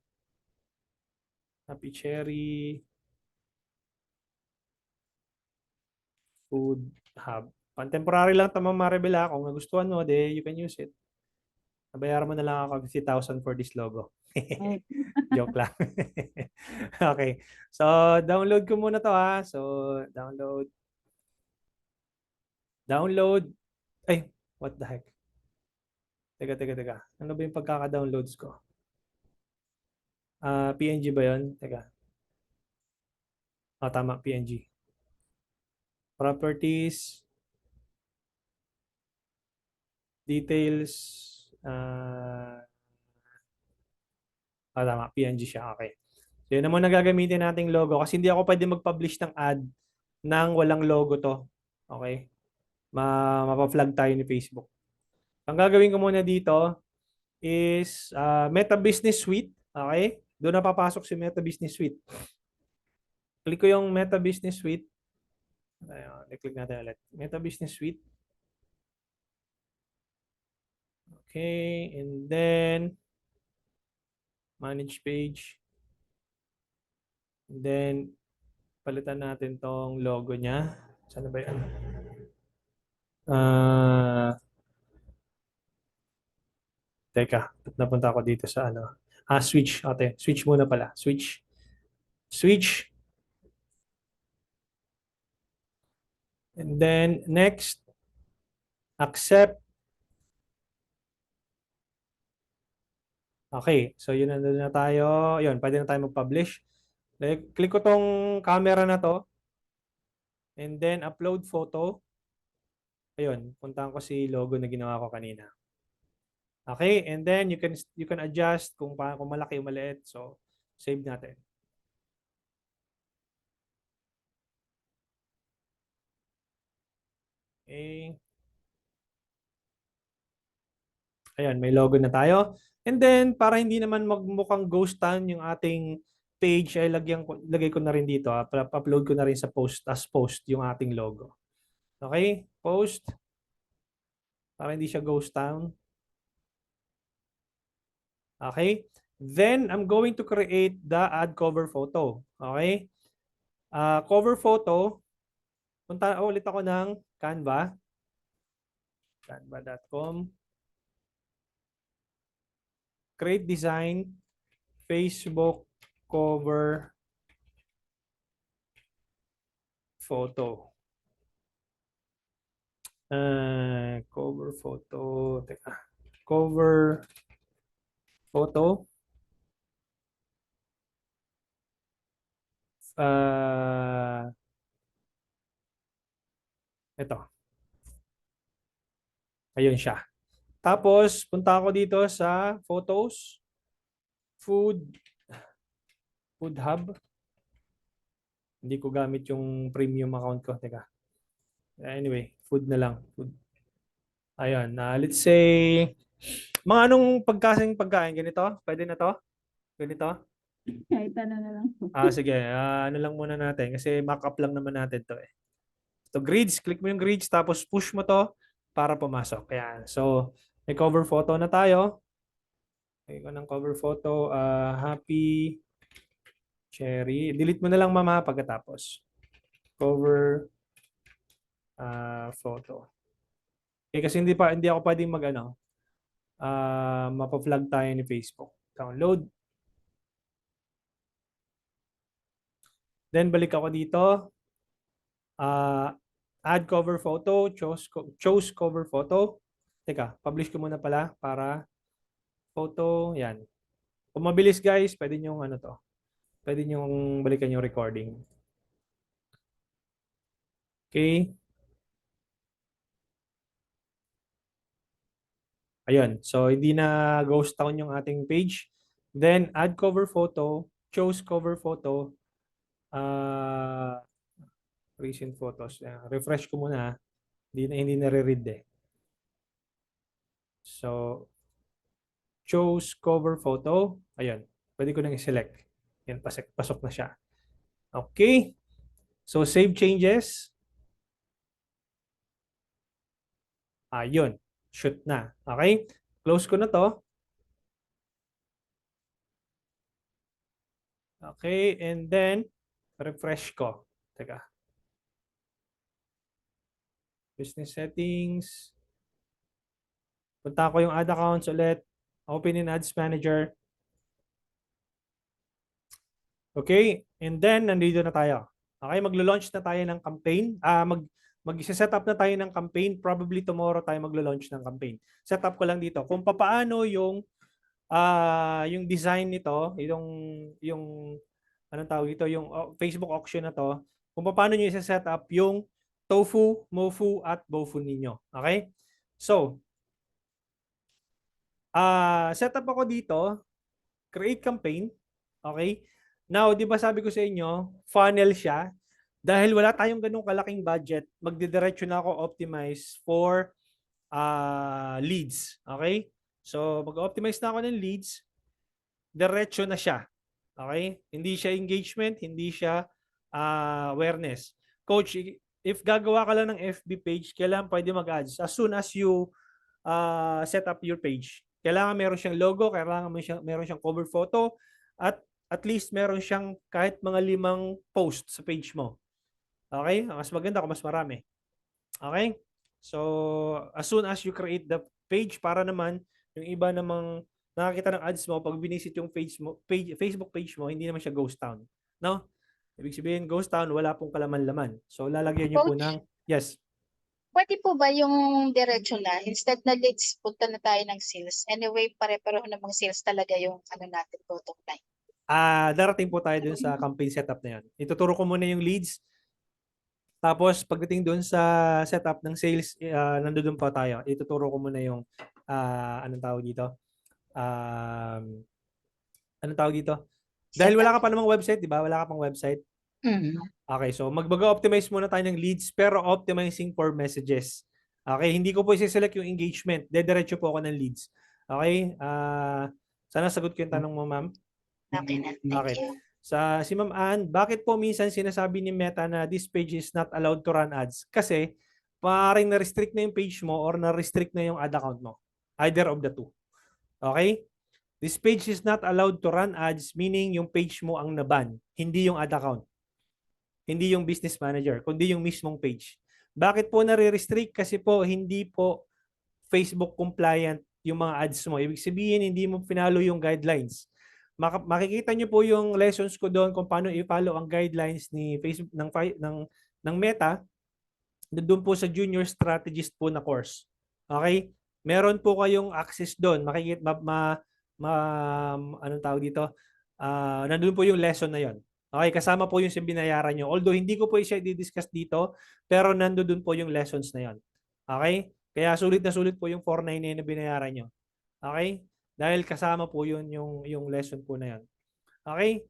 Food Hub. Temporary lang ito, Ma'am Maribel. Kung nagustuhan mo, you can use it. Nabayaran mo na lang ako 50,000 for this logo. Okay. Joke lang. Okay. So, download ko muna to ha. So, download. Download. Ay, what the heck? Teka. Ano ba yung pagkaka-downloads ko? PNG ba yun? Teka. Tama, PNG. Properties. Details. Tama, PNG siya. Okay. So, yun naman nagagamitin nating logo kasi hindi ako pwede mag-publish ng ad nang walang logo to. Okay? Mapa-flag tayo ni Facebook. Ang gagawin ko muna dito is Meta Business Suite. Okay? Doon na papasok si Meta Business Suite. Click ko yung Meta Business Suite. Ayan, i-click natin ulit. Meta Business Suite. Okay, and then manage page. And then palitan natin tong logo niya. Saan ba 'yan? Teka, napunta ako dito sa ano. Switch. Okay, switch muna pala. Switch. Switch. And then next, accept. Okay, so yun na tayo. Yun, pwede na tayo mag-publish. Click ko tong camera na to. And then upload photo. Ayun, puntahan ko si logo na ginawa ko kanina. Okay, and then you can adjust kung malaki o maliit. So, save natin. Okay. Ayan, may logo na tayo. And then, para hindi naman magmukhang ghost town yung ating page, ay lagay ko na rin dito. Upload ko na rin sa post, as post yung ating logo. Okay, post. Para hindi siya ghost town. Okay. Then, I'm going to create the add cover photo. Okay. Cover photo. Punta ulit ako ng Canva. Canva.com. Create design. Facebook cover photo. Cover photo. Teka. Cover photo. Ito. Ayun siya. Tapos, punta ako dito sa photos. Food hub. Hindi ko gamit yung premium account ko. Teka. Anyway, food na lang. Food. Ayun. Let's say, mga anong pagkain? Ganito? Pwede na to? Ganito? Kahit ano na lang po. Sige. Ano lang muna natin. Kasi mock-up lang naman natin to eh. So, grids. Click mo yung grids. Tapos push mo to para pumasok. Ayan. So, may cover photo na tayo. Okay ko ng cover photo. Happy cherry. Delete mo na lang mama pagkatapos. Cover photo. Okay, kasi hindi ako pwedeng mapa-flag tayo ni Facebook. Download. Then balik ako dito. Add cover photo, chose cover photo. Teka, publish ko muna pala para photo, yan. Kung mabilis guys, pwede nyo pwede nyo balikan yung recording. Okay. Ayun. So, hindi na ghost town yung ating page. Then, add cover photo, chose cover photo, recent photos. Refresh ko muna. Hindi nare-read eh. So, chose cover photo. Ayun. Pwede ko nang i-select. Yan, pasok na siya. Okay. So, save changes. Ayun. Shoot na. Okay. Close ko na to. Okay. And then, refresh ko. Teka. Business settings. Punta ko yung ad accounts ulit. Open in Ads Manager. Okay? And then, nandito na tayo. Okay? Maglo-launch na tayo ng campaign. Mag-set up na tayo ng campaign. Probably tomorrow tayo maglo-launch ng campaign. Set up ko lang dito. Kung paano yung design nito, yung anong tawag dito, yung Facebook auction na to, kung paano niyo i-set up yung tofu, mofu, at bofu ninyo. Okay? So, set up ako dito, create campaign. Okay? Now, di ba sabi ko sa inyo, funnel siya. Dahil wala tayong ganung kalaking budget, magdidiretso na ako optimize for leads. Okay? So, mag-optimize na ako ng leads. Diretso na siya. Okay? Hindi siya engagement, hindi siya awareness. Coach, if gagawa ka lang ng FB page, kailangan pwede mag-ads. As soon as you set up your page, kailangan meron siyang logo, kailangan meron siyang cover photo, at least meron siyang kahit mga 5 post sa page mo. Okay? Mas maganda kung mas marami. Okay? So, as soon as you create the page, para naman, yung iba namang nakakita ng ads mo, pag binisit yung Facebook page mo, hindi naman siya ghost town. No? Ibig sabihin, ghost town, wala pong kalaman-laman. So, lalagyan niyo po Coach? ng, yes. Pwede po ba yung diretso na? Instead na leads, punta na tayo ng sales. Anyway, pare-pareho namang sales talaga yung natin, bottom line. Darating po tayo dun sa campaign setup na yan. Ituturo ko muna yung leads. Tapos, pagdating dun sa setup ng sales, nandoon po tayo. Ituturo ko muna yung, anong tawag dito? Anong tawag dito? Dahil wala ka pa namang website, di ba? Wala ka pang website. Okay, so mag-optimize muna tayo ng leads pero optimizing for messages. Okay, hindi ko po i-select yung engagement. Dediretso po ako ng leads. Okay? Sana sagot ko yung tanong mo, ma'am. Okay na. Thank Okay. you. Si Ma'am Ann, bakit po minsan sinasabi ni Meta na this page is not allowed to run ads? Kasi maaaring na-restrict na yung page mo or na-restrict na yung ad account mo. Either of the two. Okay? This page is not allowed to run ads, meaning yung page mo ang naban, hindi yung ad account. Hindi yung business manager, kundi yung mismong page. Bakit po nare-restrict? Kasi po hindi po Facebook compliant yung mga ads mo. Ibig sabihin, hindi mo pinalo yung guidelines. Makikita nyo po yung lessons ko doon kung paano i-follow ang guidelines ni Facebook ng Meta doon po sa junior strategist po na course. Okay? Meron po kayong access doon. Makikita anong tawag dito? Nandun po yung lesson na yon. Okay, kasama po yung binayaran nyo. Although hindi ko po siya i-discuss dito, pero nandun po yung lessons na yon. Okay? Kaya sulit na sulit po yung 499 na binayaran nyo. Okay? Dahil kasama po yun yung lesson po na yan. Okay?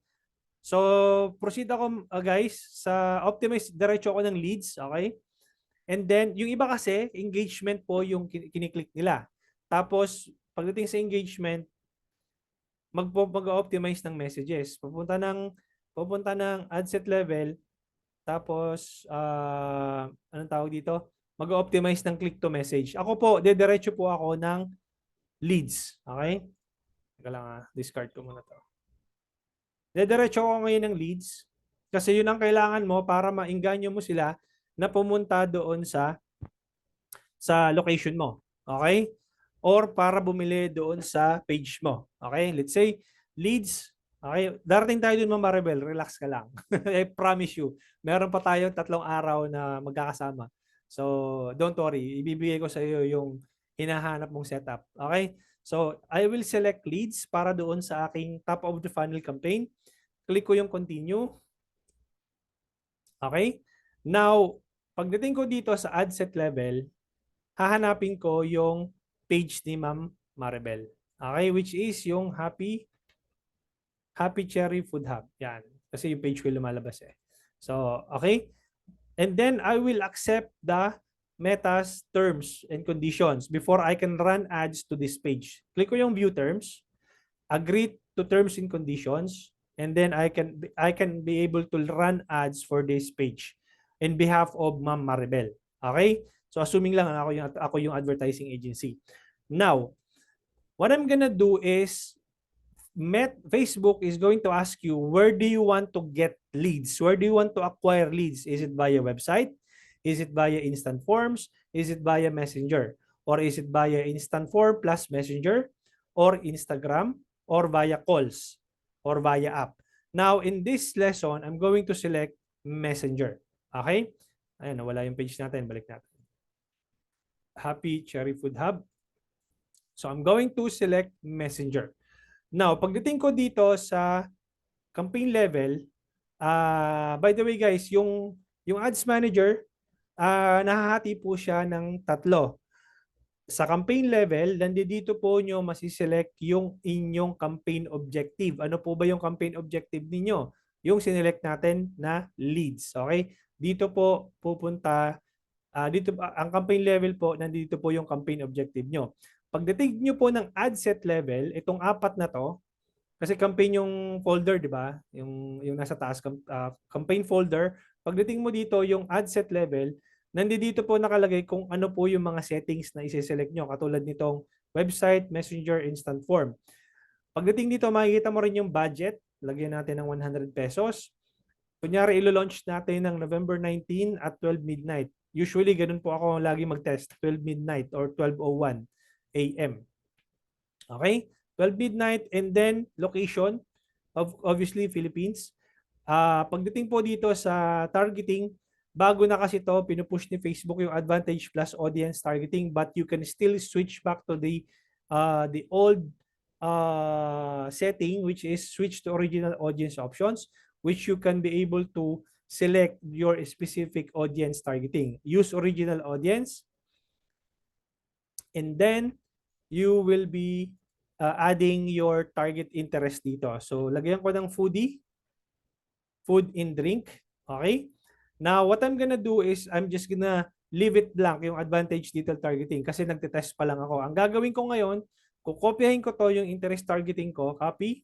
So, proceed ako guys sa optimize diretso ako ng leads. Okay? And then, yung iba kasi, engagement po yung kiniklik nila. Tapos, pagdating sa engagement, mag-optimize ng messages. Pupunta ng ad set level, tapos, anong tawag dito? Mag-optimize ng click to message. Ako po, dediretso po ako ng leads. Okay? Teka lang discard ko muna to. Dediretso ako ngayon ng leads kasi yun ang kailangan mo para maingganyo mo sila na pumunta doon sa location mo. Okay? Or para bumili doon sa page mo. Okay? Let's say, leads. Okay? Darating tayo doon, Ma'am Maribel. Relax ka lang. I promise you. Meron pa tayong 3 araw na magkakasama. So, don't worry. Ibibigay ko sa iyo yung hinahanap mong setup. Okay? So, I will select leads para doon sa aking top of the funnel campaign. Click ko yung continue. Okay? Now, pagdating ko dito sa ad set level, hahanapin ko yung page ni Ma'am Maribel. Okay? Which is yung Happy Cherry Food Hub. Yan. Kasi yung page ko lumalabas eh. So, okay? And then, I will accept the Meta's terms and conditions before I can run ads to this page. Click ko yung view terms, agree to terms and conditions, and then I can be able to run ads for this page in behalf of Ma'am Maribel. Okay? So assuming lang ako yung advertising agency. Now, what I'm gonna do is Facebook is going to ask you, where do you want to get leads? Where do you want to acquire leads? Is it via website? Is it via instant forms? Is it via messenger? Or is it via instant form plus messenger? Or Instagram? Or via calls? Or via app? Now, in this lesson, I'm going to select Messenger. Okay? Ayan, nawala yung page natin. Balik natin. Happy Cherry Food Hub. So, I'm going to select Messenger. Now, pagdating ko dito sa campaign level, by the way guys, yung Ads Manager, nahahati po siya ng tatlo. Sa campaign level, nandito po nyo masiselect yung inyong campaign objective. Ano po ba yung campaign objective ninyo? Yung sinelect natin na leads. Okay? Dito po pupunta, ang campaign level po, nandito po yung campaign objective nyo. Pagdating nyo po ng ad set level, itong apat na to, kasi campaign yung folder, di ba? Yung nasa taas, campaign folder. Pagdating mo dito, yung ad set level, nandito po nakalagay kung ano po yung mga settings na isi-select nyo. Katulad nitong website, messenger, instant form. Pagdating dito, makikita mo rin yung budget. Lagyan natin ng 100 pesos. Kunyari, ilo-launch natin ng November 19 at 12 midnight. Usually, ganun po ako lagi mag-test. 12 midnight or 12:01 a.m. Okay? 12 midnight and then location, obviously Philippines. Pagdating po dito sa targeting, bago na kasi to pinupush ni Facebook yung Advantage Plus audience targeting, but you can still switch back to the old setting, which is switch to original audience options, which you can be able to select your specific audience targeting. Use original audience, and then you will be adding your target interest dito. So, lagyan ko ng foodie, food and drink. Okay? Now, what I'm gonna do is, I'm just gonna leave it blank yung advantage detail targeting kasi nagte-test pa lang ako. Ang gagawin ko ngayon, kukopyahin ko to yung interest targeting ko, copy,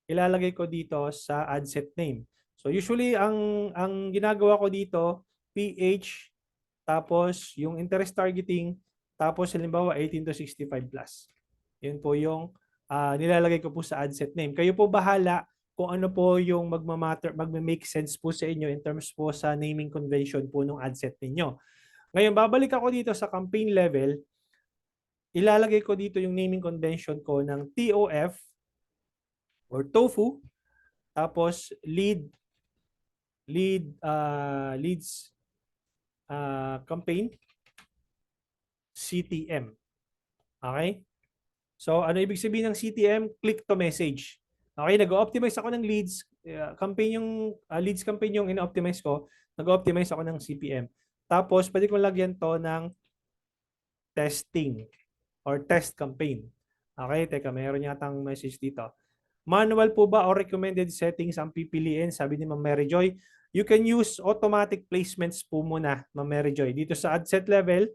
ilalagay ko dito sa ad set name. So, usually, ang ginagawa ko dito, PH, tapos yung interest targeting, tapos halimbawa 18 to 65 plus. Yun po yung nilalagay ko po sa ad set name. Kayo po bahala kung ano po yung magme-make sense po sa inyo in terms po sa naming convention po ng ad set ninyo. Ngayon, babalik ako dito sa campaign level. Ilalagay ko dito yung naming convention ko ng TOF or tofu, tapos leads campaign CTM. Okay? So, ano ibig sabihin ng CTM? Click to message. Okay, nag-optimize ako ng leads. Campaign yung leads campaign yung ina-optimize ko. Nag-optimize ako ng CPM. Tapos, pwede ko lagyan to ng testing or test campaign. Okay, teka, mayroon yatang message dito. Manual po ba or recommended settings ang pipiliin? Sabi ni Ma'am Mary Joy. You can use automatic placements po muna, Ma'am Mary Joy. Dito sa ad set level,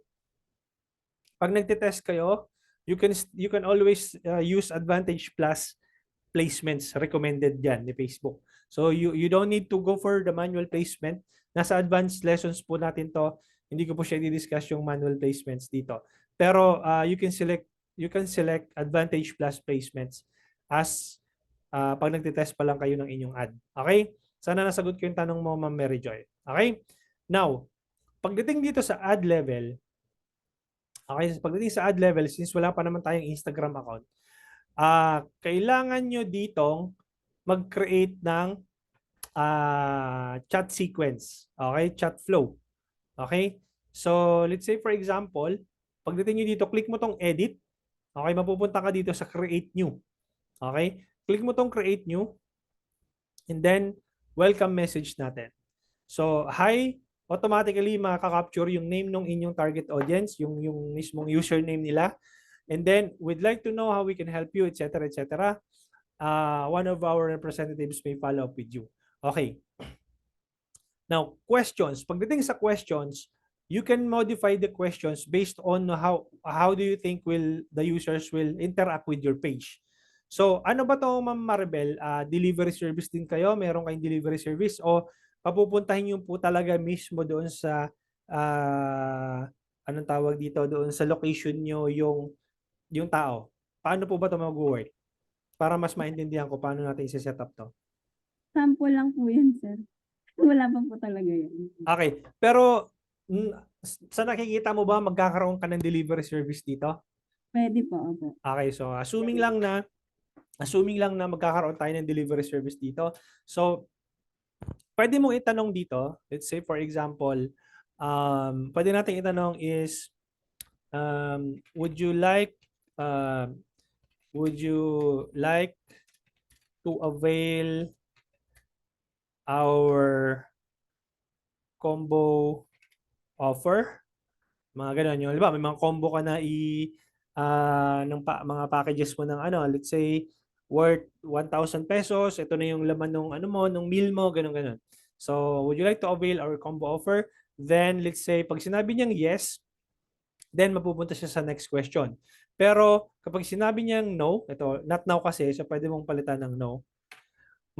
pag nagte-test kayo, you can always use Advantage Plus placements recommended yan ni Facebook. So you don't need to go for the manual placement. Nasa advanced lessons po natin to. Hindi ko po siya i-discuss yung manual placements dito. Pero you can select Advantage Plus placements as pag nagte-test pa lang kayo ng inyong ad. Okay? Sana nasagot ko yung tanong mo, Ma'am Mary Joy. Okay? Now, pagdating dito sa ad level, okay, pagdating sa ad level, since wala pa naman tayong Instagram account, kailangan nyo ditong mag-create ng chat sequence. Okay? Chat flow. Okay? So, let's say for example, pagdating nyo dito, click mo tong edit. Okay? Mapupunta ka dito sa create new. Okay? Click mo tong create new. And then, welcome message natin. So, hi, automatically makaka-capture yung name ng inyong target audience, yung mismong username nila. And then, we'd like to know how we can help you, etc., etc. One of our representatives may follow up with you. Okay. Now, questions. Pagdating sa questions, you can modify the questions based on how do you think the users will interact with your page. So, ano ba to, Ma'am Maribel? Delivery service din kayo? Meron kayong delivery service? O papupuntahin nyo po talaga mismo doon sa anong tawag dito, doon sa location nyo yung tao? Paano po ba ito mag-work? Para mas maintindihan ko paano natin i-set up to. Sample lang po yan, sir. Wala pa po talaga yan. Okay. Pero sa nakikita mo ba magkakaroon ka ng delivery service dito? Pwede po, opo. Okay. So, assuming lang na assuming lang na magkakaroon tayo ng delivery service dito. So, pwede mong itanong dito, let's say for example, pwede natin itanong is, would you like to avail our combo offer? Mga ganun. Yung, halimbawa, may mga combo ka na mga packages mo ng ano, let's say, worth 1,000 pesos. Ito na yung laman ng ano mo, ng meal mo, ganun. So, would you like to avail our combo offer? Then, let's say, pag sinabi niyang yes, then mapupunta siya sa next question. Pero, kapag sinabi niyang no, ito, not now kasi, so pwede mong palitan ng no,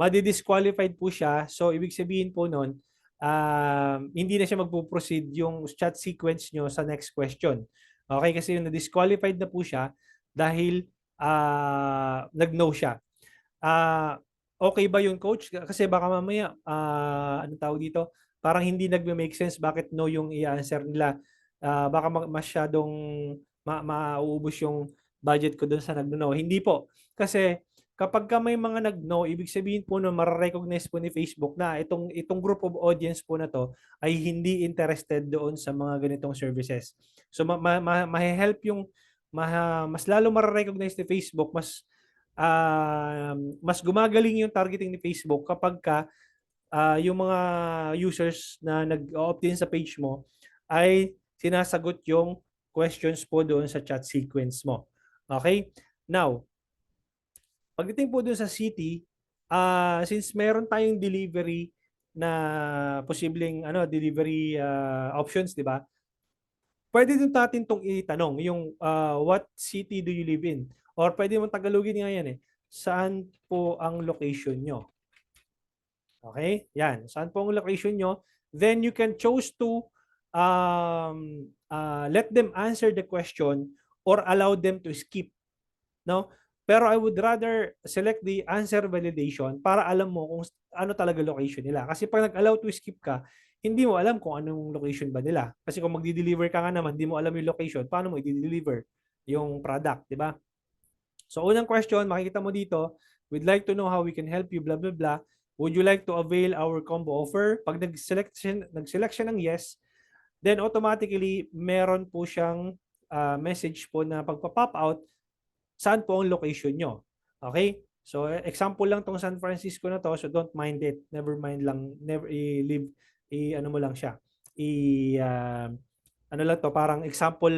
madi-disqualified po siya. So, ibig sabihin po nun, hindi na siya magpo-proceed yung chat sequence nyo sa next question. Okay? Kasi yung na-disqualified na po siya dahil nag-no siya. Okay ba yun, coach? Kasi baka mamaya, anong tawag dito? Parang hindi nagme-make sense bakit no yung i-answer nila. Baka masyadong mauubos yung budget ko dun sa nag-no. Hindi po. Kasi kapag ka may mga nag-no, ibig sabihin po na mararecognize po ni Facebook na itong group of audience po na to ay hindi interested doon sa mga ganitong services. So ma-help yung mas lalo mararecognize ni Facebook, mas gumagaling yung targeting ni Facebook kapag ka yung mga users na nag-opt-in sa page mo ay sinasagot yung questions po doon sa chat sequence mo. Okay? Now, pagdating po doon sa city, since meron tayong delivery na posibleng delivery options, di ba? Pwede din natin tong itanong, yung what city do you live in? Or pwede mong tagalogin nga yan saan po ang location nyo? Okay? Yan. Saan po ang location nyo? Then you can choose to let them answer the question or allow them to skip. No? Pero I would rather select the answer validation para alam mo kung ano talaga location nila. Kasi pag nag-allow to skip ka, hindi mo alam kung anong location ba nila. Kasi kung magdi-deliver ka nga naman, hindi mo alam yung location, paano mo i-deliver yung product, di ba? So unang question, makikita mo dito, we'd like to know how we can help you, blah, blah, blah. Would you like to avail our combo offer? Pag nag-select siya ng yes, then automatically meron po siyang message po na pagpa-pop out saan po ang location nyo. Okay? So, example lang tong San Francisco na to, so don't mind it. Never mind lang, never i-leave, ano mo lang siya. Ano lang to, parang example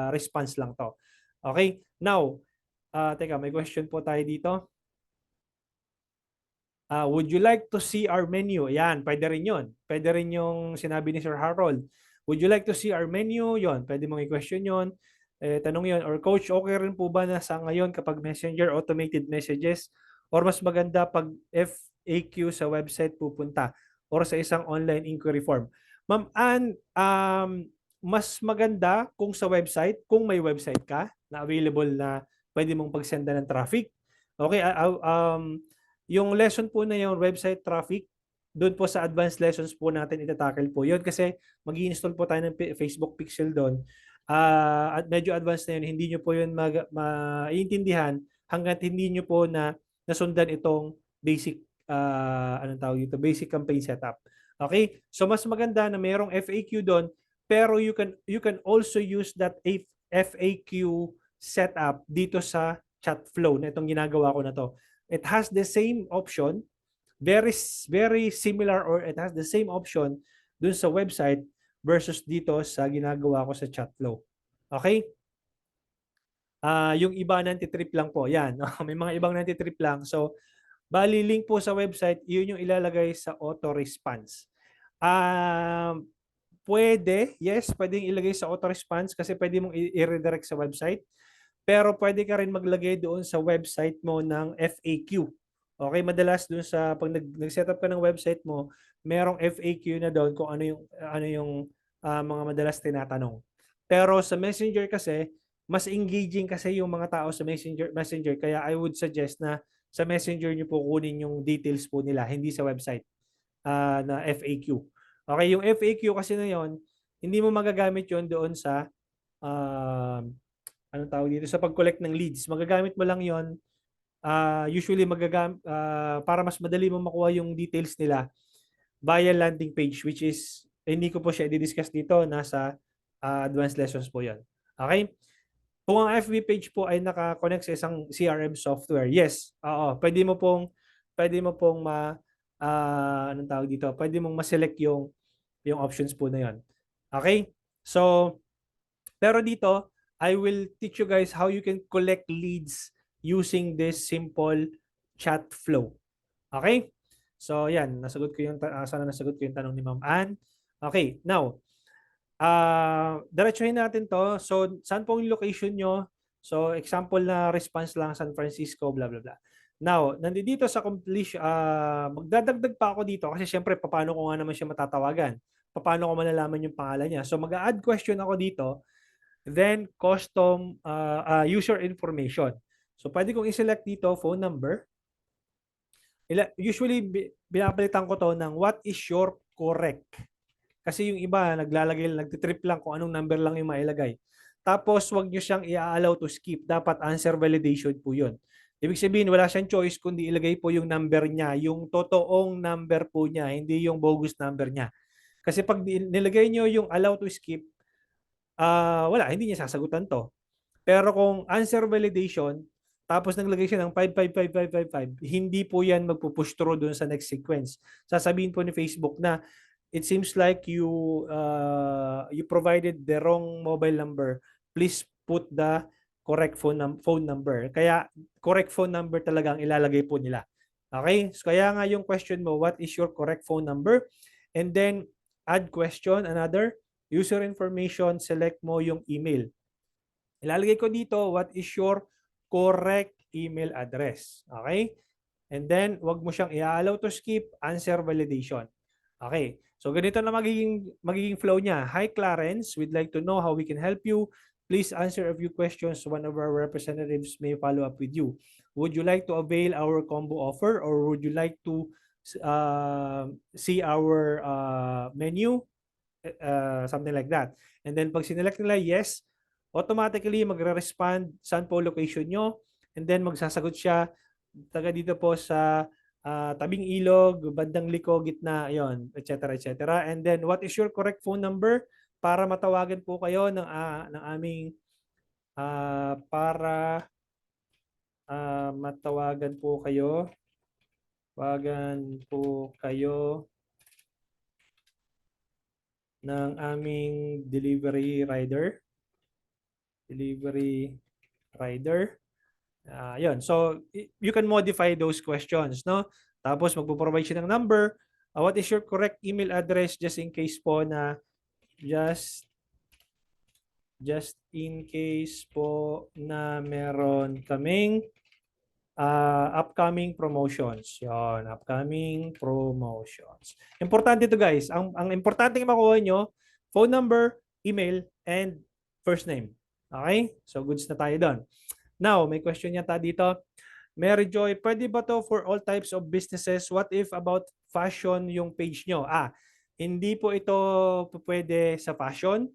response lang to. Okay? Now, teka, may question po tayo dito. Would you like to see our menu? Yan, pwede rin yun. Pwede rin yung sinabi ni Sir Harold. Would you like to see our menu? Yon, pwede mong i-question yon. Tanong yon. Or coach, okay rin po ba na sa ngayon kapag messenger, automated messages? Or mas maganda pag FAQ sa website pupunta? Or sa isang online inquiry form? Ma'am Ann, mas maganda kung sa website, kung may website ka na available na pwede mong pagsenda ng traffic. Okay, yung lesson po na yung website traffic, doon po sa advanced lessons po natin itatakil po yun kasi mag-i-install po tayo ng Facebook Pixel doon. At medyo advanced na yun, hindi nyo po yun maiintindihan hanggat hindi nyo po nasundan itong basic basic campaign setup. Okay? So mas maganda na mayroong FAQ doon, pero you can also use that FAQ setup dito sa chat flow na itong ginagawa ko na to. It has the same option, very similar, or it has the same option dun sa website versus dito sa ginagawa ko sa chat flow. Okay? Yung iba nanti-trip lang po. Yan. May mga ibang nanti-trip lang. So, bali link po sa website, yun yung ilalagay sa auto-response. Pwede, yes, pwedeng ilagay sa auto-response kasi pwede mong i-redirect sa website. Pero pwede ka rin maglagay doon sa website mo ng FAQ. Okay, madalas doon sa pag nag-set up ka ng website mo, merong FAQ na doon kung ano yung mga madalas tinatanong. Pero sa Messenger kasi, mas engaging kasi yung mga tao sa Messenger, kaya I would suggest na sa Messenger niyo po kunin yung details po nila, hindi sa website na FAQ. Okay, yung FAQ kasi na yon, hindi mo magagamit yon doon sa anong tawag dito, sa pag-collect ng leads. Magagamit mo lang yon usually para mas madali mo makuha yung details nila via landing page, which is hindi ko po siya i-discuss dito, nasa advanced lessons po 'yon. Okay? Kung ang FB page po ay naka-connect sa isang CRM software, yes, oo, pwede mo pong anong tawag dito? Pwede mong ma-select yung options po na 'yon. Okay? So, pero dito, I will teach you guys how you can collect leads using this simple chat flow. Okay? So, yan. Sana nasagot ko yung tanong ni Ma'am Ann. Okay. Now, diretsuhin natin to. So, saan po yung location nyo? So, example na response lang, San Francisco, blah, blah, blah. Now, nandito sa completion, magdadagdag pa ako dito kasi syempre, paano ko nga naman siya matatawagan? Paano ko malalaman yung pangalan niya? So, mag-add question ako dito. Then, custom user information. So, pwede kong i-select dito, phone number. Usually, binapalitan ko to ng what is your correct. Kasi yung iba, nagtitrip lang kung anong number lang yung mailagay. Tapos, wag nyo siyang i-allow to skip. Dapat answer validation po yun. Ibig sabihin, wala siyang choice kundi ilagay po yung number niya, yung totoong number po niya, hindi yung bogus number niya. Kasi pag nilagay nyo yung allow to skip, wala, hindi niya sasagutan to. Pero kung answer validation, tapos naglagay siya ng 555555, hindi po yan magpupush through doon sa next sequence. Sasabihin po ni Facebook na it seems like you provided the wrong mobile number. Please put the correct phone number. Kaya correct phone number talaga ang ilalagay po nila. Okay? So kaya nga yung question mo, what is your correct phone number? And then add question, another user information, select mo yung email. Ilalagay ko dito, what is your correct email address? Okay? And then, wag mo siyang i-allow to skip, answer validation. Okay. So, ganito na magiging flow niya. Hi, Clarence. We'd like to know how we can help you. Please answer a few questions. One of our representatives may follow up with you. Would you like to avail our combo offer or would you like to see our menu? Something like that. And then, pag sinelect nila yes, automatically magre-respond saan po location nyo. And then, magsasagot siya taga dito po sa tabing ilog, bandang liko, gitna, yon, etc. etc. And then, what is your correct phone number para matawagan po kayo ng aming matawagan po kayo. Tawagan po kayo ng aming delivery rider. Yun. So, you can modify those questions, no? Tapos, magpo-provide siya ng number. What is your correct email address just in case po na just in case po na meron kaming upcoming promotions. Yun, upcoming promotions. Importante ito, guys. Ang importante makuha nyo, phone number, email, and first name. Okay? So, goods na tayo doon. Now, may question yata dito. Mary Joy, pwede ba to for all types of businesses? What if about fashion yung page nyo? Hindi po ito pwede sa fashion.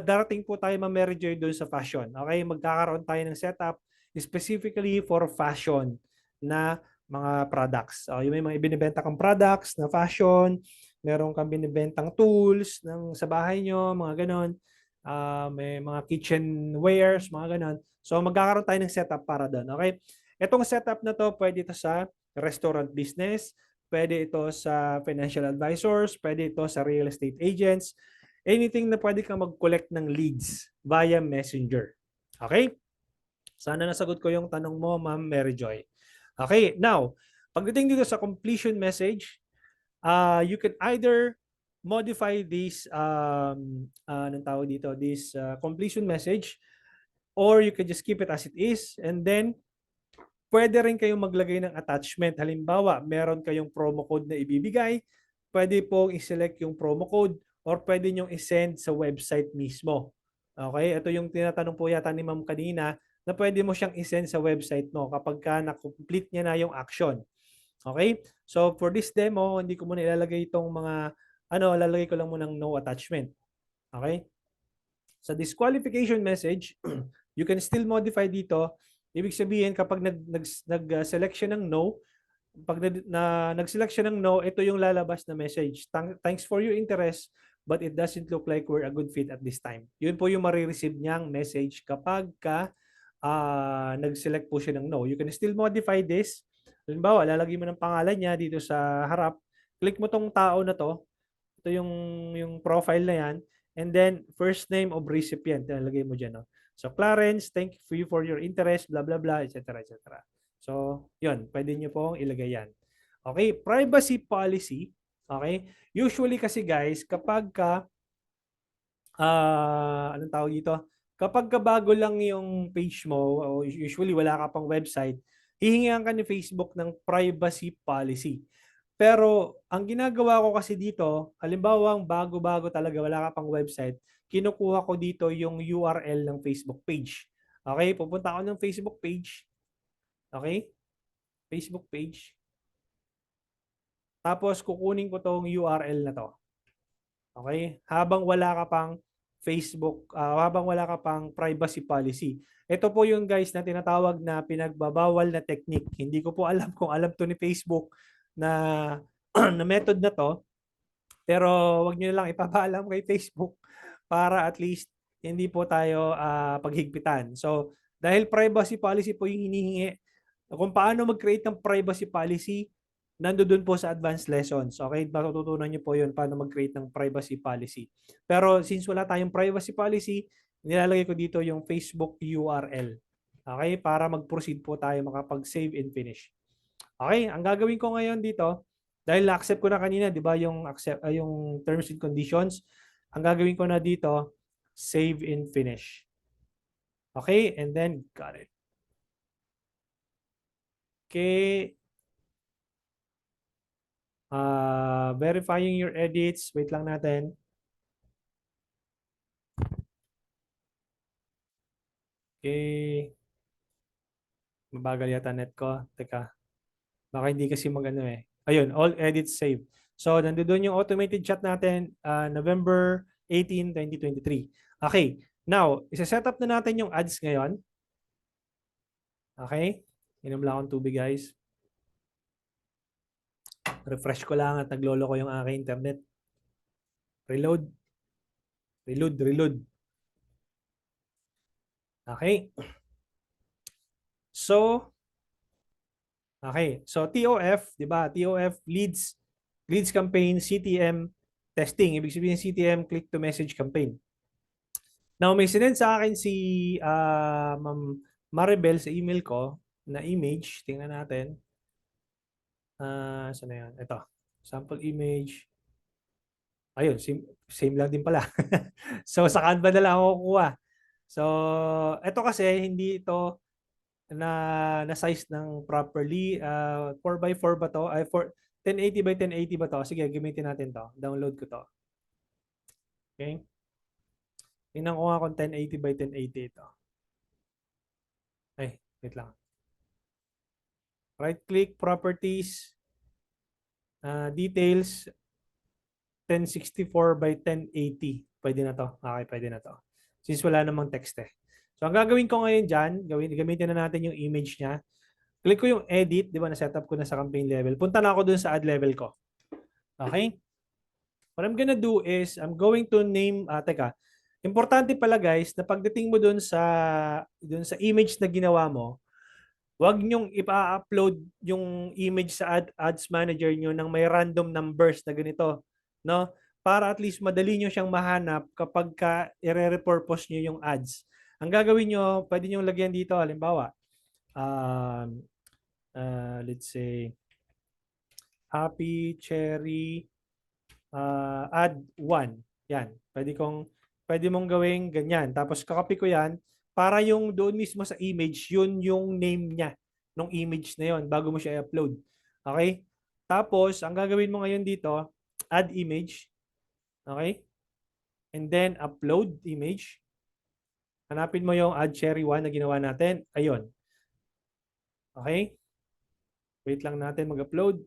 Darating po tayo, Ma'am Mary Joy, doon sa fashion. Okay? Magkakaroon tayo ng setup specifically for fashion na mga products. Yung may mga ibinibenta kang products na fashion, meron kang binibentang tools sa bahay nyo, mga ganon. May mga kitchenwares, mga ganon. So, magkakaroon tayo ng setup para doon. Okay? Itong setup na to, pwede ito sa restaurant business, pwede ito sa financial advisors, pwede ito sa real estate agents, anything na pwede kang mag-collect ng leads via Messenger. Okay? Sana nasagot ko yung tanong mo, Ma'am Mary Joy. Okay, now, pagdating dito sa completion message, you can either modify this this completion message, or you can just keep it as it is, and then pwede rin kayong maglagay ng attachment. Halimbawa, meron kayong promo code na ibibigay, pwede pong i-select yung promo code or pwede nyo i-send sa website mismo. Okay, ito yung tinatanong po yata ni Ma'am kanina, na pwede mo siyang i-send sa website mo kapag na-complete niya na yung action. Okay? So, for this demo, hindi ko muna ilalagay itong mga, lalagay ko lang muna ng no attachment. Okay? Sa disqualification message, you can still modify dito Ibig sabihin, kapag nag-select siya ng no, pag nag-select siya ng no, ito yung lalabas na message. Thanks for your interest, but it doesn't look like we're a good fit at this time. Yun po yung marireceive niyang message kapag nag-select po siya ng no. You can still modify this. Halimbawa, lalagay mo ng pangalan niya dito sa harap. Click mo tong tao na to. Ito yung profile na yan. And then, first name of recipient. Lalagay mo dyan. No? So, Clarence, thank you for your interest, blah, blah, blah, etc., etc. So, yun. Pwede nyo pong ilagay yan. Okay, privacy policy. Okay, usually kasi guys, kapag anong tawag dito? Kapag bago lang yung page mo, o usually wala ka pang website, hihingihan ka ni Facebook ng privacy policy. Pero ang ginagawa ko kasi dito, halimbawa bago-bago talaga, wala ka pang website, kinukuha ko dito yung URL ng Facebook page. Okay, pupunta ako ng Facebook page. Okay? Facebook page. Tapos kukunin ko tong URL na to. Okay? Habang wala ka pang Facebook, habang wala ka pang privacy policy. Ito po yung guys na tinatawag na pinagbabawal na technique. Hindi ko po alam kung alam to ni Facebook na na method na to. Pero wag niyo lang ipapaalam kay Facebook para at least hindi po tayo paghigpitan. So, dahil privacy policy po yung hinihingi, kung paano mag-create ng privacy policy, nandoon po sa advanced lessons. Okay? Matututunan niyo po yun paano mag-create ng privacy policy. Pero since wala tayong privacy policy, nilalagay ko dito yung Facebook URL. Okay? Para mag-proceed po tayo makapag-save and finish. Okay? Ang gagawin ko ngayon dito, dahil na-accept ko na kanina, di ba, yung terms and conditions, ang gagawin ko na dito, save and finish. Okay? And then, got it. Okay. Verifying your edits. Wait lang natin. Okay. Mabagal yata net ko. Teka. Baka hindi kasi magano eh. Ayun, all edits saved. So, nandoon yung automated chat natin, November 18, 2023. Okay. Now, isa-set up na natin yung ads ngayon. Okay. Inom lang akong tubig, guys. Refresh ko lang at naglolo ko yung aking internet. Reload. Reload. Okay. So, TOF, di ba? TOF leads campaign, CTM testing. Ibig sabihin CTM, click to message campaign. Now, may sinend sa akin si Ma'am Maribel sa email ko na image. Tingnan natin. Saan na yan? Ito. Sample image. Ayun, same lang din pala. So, sa Canva na lang ako kukuha. So, ito kasi, hindi ito na size ng properly. 4x4 ba to? 1080 by 1080 ba to? Sige, gamitin natin to. Download ko to. Okay. Tingnan ko nga kung 1080 by 1080 ito. Ay, wait lang. Right click, properties, details, 1064 by 1080. Pwede na to. Okay, pwede na to. Since wala namang text eh. So, ang gagawin ko ngayon dyan, gamitin na natin yung image niya. Click ko yung edit, di ba, na-setup ko na sa campaign level. Punta na ako dun sa ad level ko. Okay? What I'm gonna do is, I'm going to name, importante pala guys, na pagdating mo dun sa image na ginawa mo, wag nyong ipa-upload yung image sa ads manager nyo ng may random numbers na ganito. No? Para at least madali nyo siyang mahanap kapag i-repurpose nyo yung ads. Ang gagawin nyo, pwede nyo lagyan dito, halimbawa, let's say, Happy Cherry ad 1. Yan. Pwede mong gawing ganyan. Tapos kakopy ko yan para yung doon mismo sa image, yun yung name niya ng image na yon bago mo siya i-upload. Okay? Tapos, ang gagawin mo ngayon dito, add image. Okay? And then, upload image. Hanapin mo yung add cherry 1 na ginawa natin. Ayun. Okay? Wait lang natin mag-upload.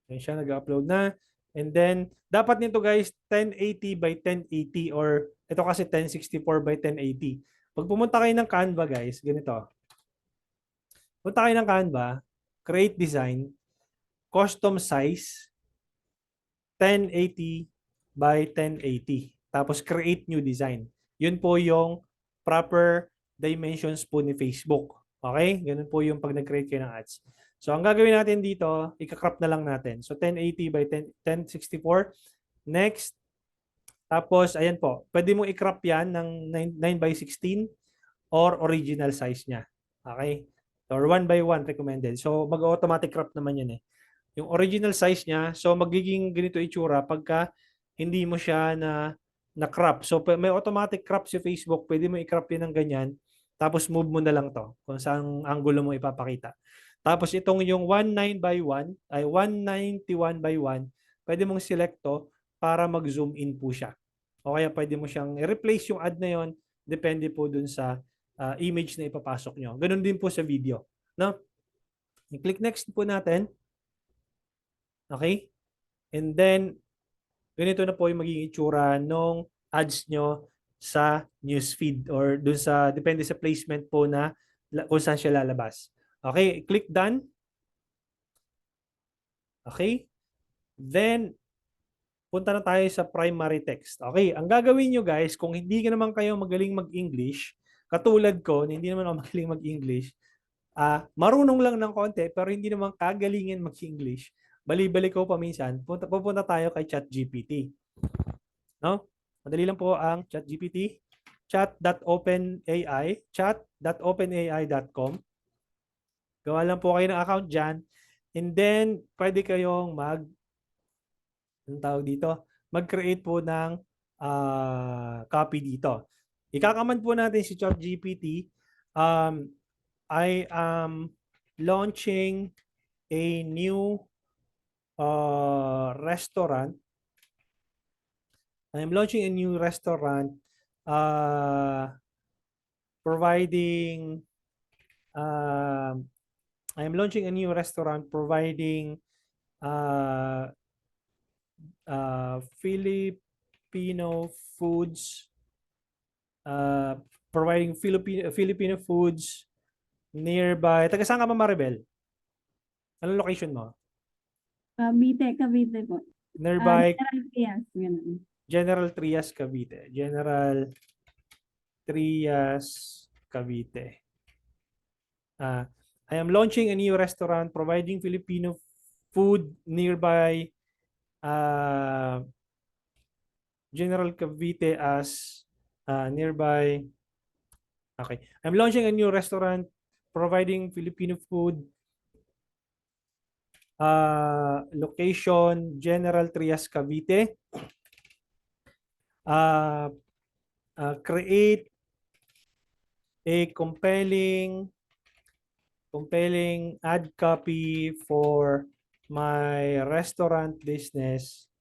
Ayan siya, nag-upload na. And then, dapat nito guys, 1080 by 1080 or ito kasi 1064 by 1080. Pag pumunta kayo ng Canva guys, ganito. Punta kayo ng Canva, create design, custom size, 1080 by 1080. Tapos create new design. Yun po yung proper dimensions po ni Facebook. Okay? Ganun po yung pag nag-create kayo ng ads. So, ang gagawin natin dito, ika-crop na lang natin. So, 1080 by 1064. Next. Tapos, ayan po. Pwede mo i-crop yan ng 9 by 16 or original size niya. Okay? Or 1 by 1 recommended. So, mag-automatic crop naman yan eh. Yung original size niya, so magiging ganito itsura pagka hindi mo siya na crop. So may automatic crop si Facebook, pwede mo i-crop yun ng ganyan, tapos move mo na lang to kung saan angulo mo ipapakita. Tapos itong yung 19 by 1, ay 191 by 1, pwede mong select to para mag-zoom in po siya. O kaya pwede mo siyang i-replace yung ad na yon, depende po dun sa image na ipapasok nyo. Ganun din po sa video. No? I-click next po natin. Okay? And then, ganito na po yung magiging itsura ng ads nyo sa newsfeed or dun sa, depende sa placement po na kung saan siya lalabas. Okay? Click done. Okay? Then, punta na tayo sa primary text. Okay? Ang gagawin nyo guys, kung hindi ka naman kayo magaling mag-English, katulad ko, hindi naman ako magaling mag-English, marunong lang ng konti, pero hindi naman kagalingin mag-English, bali-bali ko pa minsan, pupunta tayo kay ChatGPT. No? Madali lang po ang ChatGPT. chat.openai.com. Gawa lang po kayo ng account dyan. And then, pwede kayong anong tawag dito? Mag-create po ng copy dito. Ikakaman po natin si ChatGPT. I am launching a new restaurant. I am launching a new restaurant providing Filipino foods Filipino foods nearby. Taga saan ka ba, Maribel? Anong location mo? Cavite po. Nearby General Trias, ganun. General Trias, Cavite. General Trias, Cavite. I am launching a new restaurant providing Filipino food nearby General Cavite as nearby. Okay. I'm launching a new restaurant providing Filipino food. Location General Trias, Cavite. Create a compelling ad copy for my restaurant business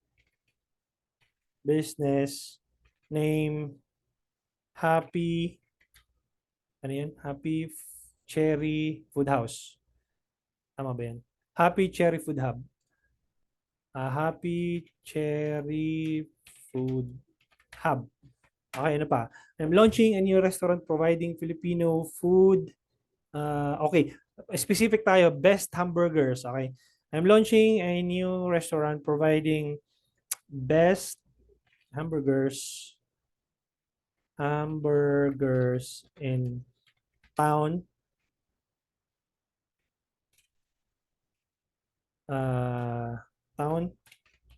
name Happy Cherry Food House. Tama ba yan? Happy Cherry Food Hub. Happy Cherry Food Hub. Okay, ano pa? I'm launching a new restaurant providing Filipino food. Okay, specific tayo, best hamburgers. Okay. I'm launching a new restaurant providing best hamburgers in town.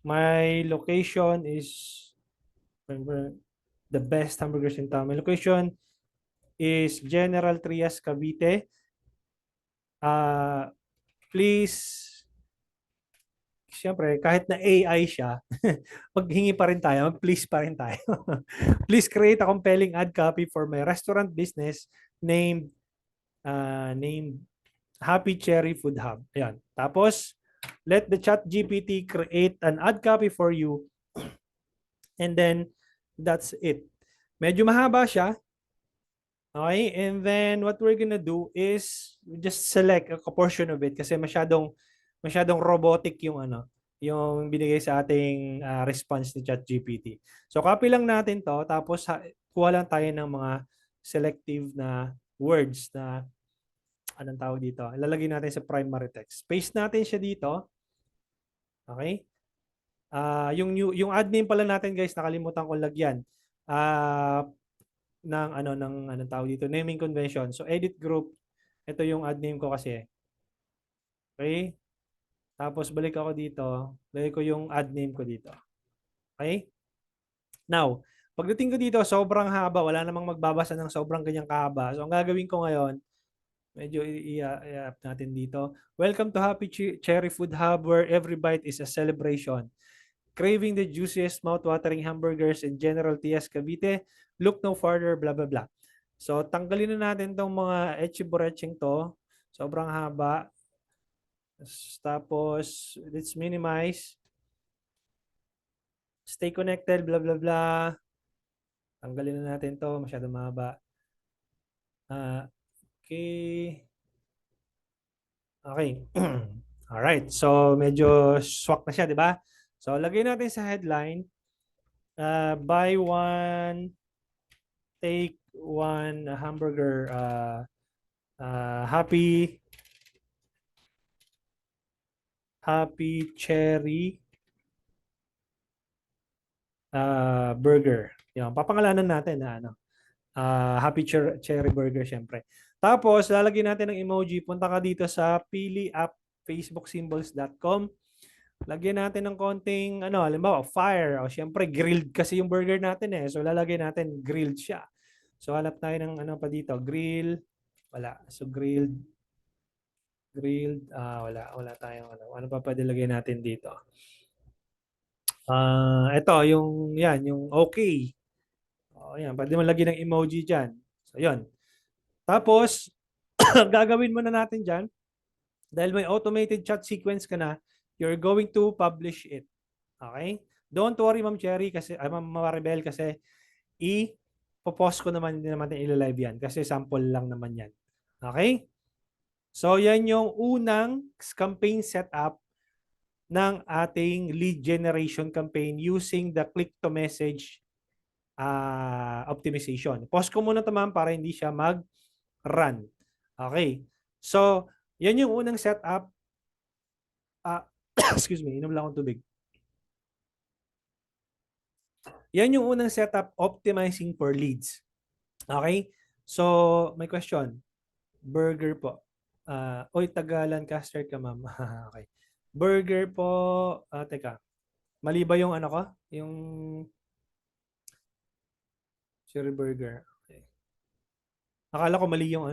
My location is the best hamburgers in town. My location is General Trias, Cavite. Please, siyempre, kahit na AI siya, maghingi pa rin tayo, mag-please pa rin tayo. Please create a compelling ad copy for my restaurant business named Happy Cherry Food Hub. Ayan. Tapos, let the ChatGPT create an ad copy for you. And then, that's it. Medyo mahaba siya. Okay? And then, what we're gonna do is just select a portion of it kasi masyadong robotic yung yung binigay sa ating response ni ChatGPT. So, copy lang natin to. Tapos, kuha lang tayo ng mga selective na words na anong tawag dito? Ilalagay natin sa primary text. Paste natin siya dito. Okay? Yung ad name pala natin guys, nakalimutan ko lagyan. Ng anong tawag dito, naming convention. So edit group, ito yung ad name ko kasi. Okay? Tapos balik ako dito, lagay ko yung ad name ko dito. Okay? Now, pagdating ko dito, sobrang haba, wala namang magbabasa ng sobrang ganyang kahaba. So ang gagawin ko ngayon, medyo i-up natin dito. Welcome to Happy Cherry Food Hub, where every bite is a celebration. Craving the juiciest, mouth-watering hamburgers in General T.S. Cavite? Look no further, blah, blah, blah. So, tanggalin na natin tong mga etchiboreching to. Sobrang haba. Tapos, let's minimize. Stay connected, blah, blah, blah. Tanggalin na natin to. Masyadong mahaba. Okay. Okay. Alright. So, medyo swak na siya, di ba? So, lagay natin sa headline. Buy one, take one hamburger. Happy Cherry Burger. Yan, papangalanan natin na Happy Cherry Burger syempre. Tapos lalagyan natin ng emoji. Punta ka dito sa Pili App facebooksymbols.com. Lagyan natin ng konting halimbawa fire o syempre grilled kasi yung burger natin eh. So lalagyan natin grilled siya. So hanap tayo ng pa dito, grill. Wala. So grilled, wala tayong ano pa pwede lagay natin dito. Ito yung okay. Yan, pwede mo lagyan ng emoji diyan. So yun. Tapos gagawin muna natin diyan dahil may automated chat sequence ka na, you're going to publish it. Okay? Don't worry Ma'am Cherry kasi Ma'am Maribel kasi i-post ko naman, hindi naman natin i-live yan kasi sample lang naman yan. Okay? So yan yung unang campaign setup ng ating lead generation campaign using the click to message optimization. Pause ko muna ito ma'am para hindi siya mag-run. Okay. So, yan yung unang setup. Excuse me, inom lang akong tubig. Yan yung unang setup, optimizing for leads. Okay? So, may question. Burger po. Oy, Tagalan caster ka ma'am. Okay. Burger po. Teka. Mali ba yung ko? Yung Cherry Burger. Okay. Akala ko mali yung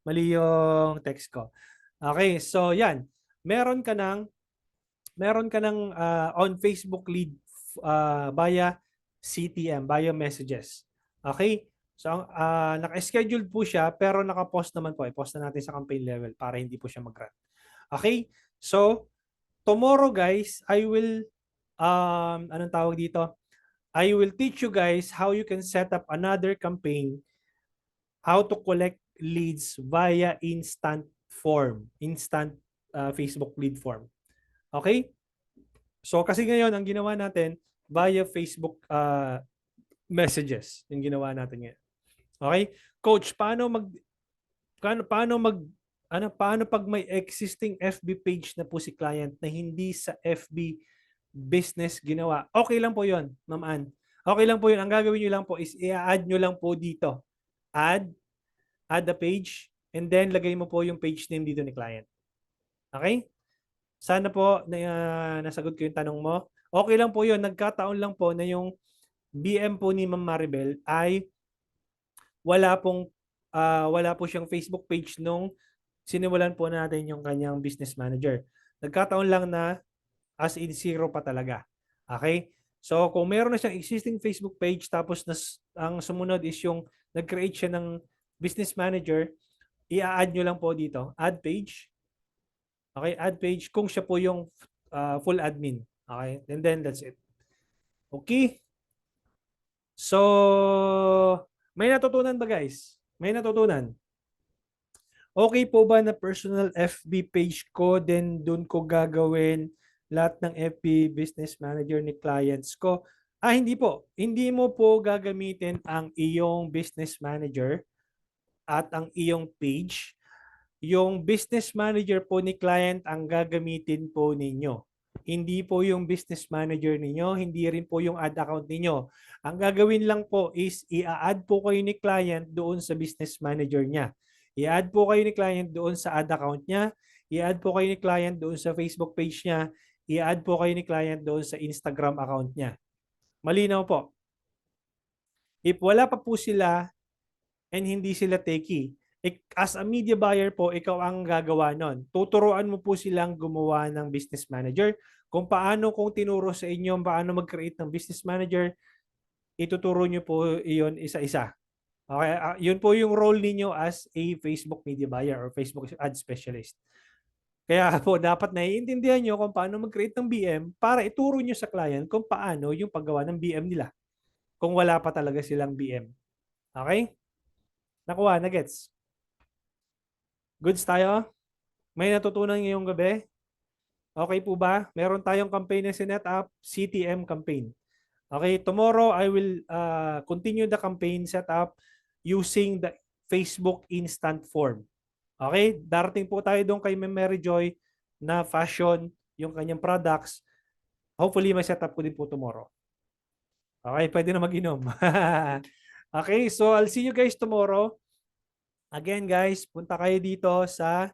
mali yung text ko. Okay, so yan. Meron ka ng on Facebook lead via CTM, via messages. Okay? So naka-scheduled po siya pero naka-post naman po. I-post na natin sa campaign level para hindi po siya mag-run. Okay? So tomorrow guys, I will anong tawag dito? I will teach you guys how you can set up another campaign, how to collect leads via instant Facebook lead form. Okay? So kasi ngayon ang ginawa natin via Facebook messages yung ginawa natin ngayon. Okay? Coach, paano pag may existing FB page na po si client na hindi sa FB business ginawa? Okay lang po 'yon, Ma'am Ann. Okay lang po 'yun. Ang gagawin niyo lang po is i-add niyo lang po dito. Add the page and then lagay mo po yung page name dito ni client. Okay? Sana po nasagot ko yung tanong mo. Okay lang po 'yun. Nagkataon lang po na yung BM po ni Ma'am Maribel ay wala po siyang Facebook page nung sinimulan po natin yung kanyang business manager. Nagkataon lang na as in zero pa talaga. Okay? So, kung meron na siyang existing Facebook page tapos ang sumunod is yung nag-create siya ng business manager, i-add nyo lang po dito, add page. Okay? Add page kung siya po yung full admin. Okay? And then that's it. Okay? So, may natutunan ba guys? May natutunan? Okay po ba na personal FB page ko, then doon ko gagawin lahat ng FB business manager ni clients ko? Hindi po. Hindi mo po gagamitin ang iyong business manager at ang iyong page yung business manager po ni client ang gagamitin po ninyo. Hindi po yung business manager ninyo, hindi rin po yung ad account ninyo. Ang gagawin lang po is i-add po kayo ni client doon sa business manager niya. I-add po kayo ni client doon sa ad account niya. I-add po kayo ni client doon sa Facebook page niya. I-add po kayo ni client doon sa Instagram account niya. Malinaw po. If wala pa po sila and hindi sila techie, as a media buyer po, ikaw ang gagawa nun. Tuturuan mo po silang gumawa ng business manager. Kung tinuro sa inyo paano mag-create ng business manager, ituturo nyo po iyon isa-isa. Okay, yun po yung role ninyo as a Facebook media buyer or Facebook ad specialist. Kaya po dapat naiintindihan nyo kung paano mag-create ng BM para ituro nyo sa client kung paano yung paggawa ng BM nila kung wala pa talaga silang BM. Okay? Nakuha, na gets? Goods tayo? May natutunan ngayong gabi? Okay po ba? Meron tayong campaign na sinet up, CTM campaign. Okay, tomorrow I will continue the campaign setup using the Facebook instant form. Okay, darating po tayo doon kay Mary Joy na fashion yung kanyang products. Hopefully may setup ko din po tomorrow. Okay, pwede na mag-inom. Okay, so I'll see you guys tomorrow. Again guys, punta kayo dito sa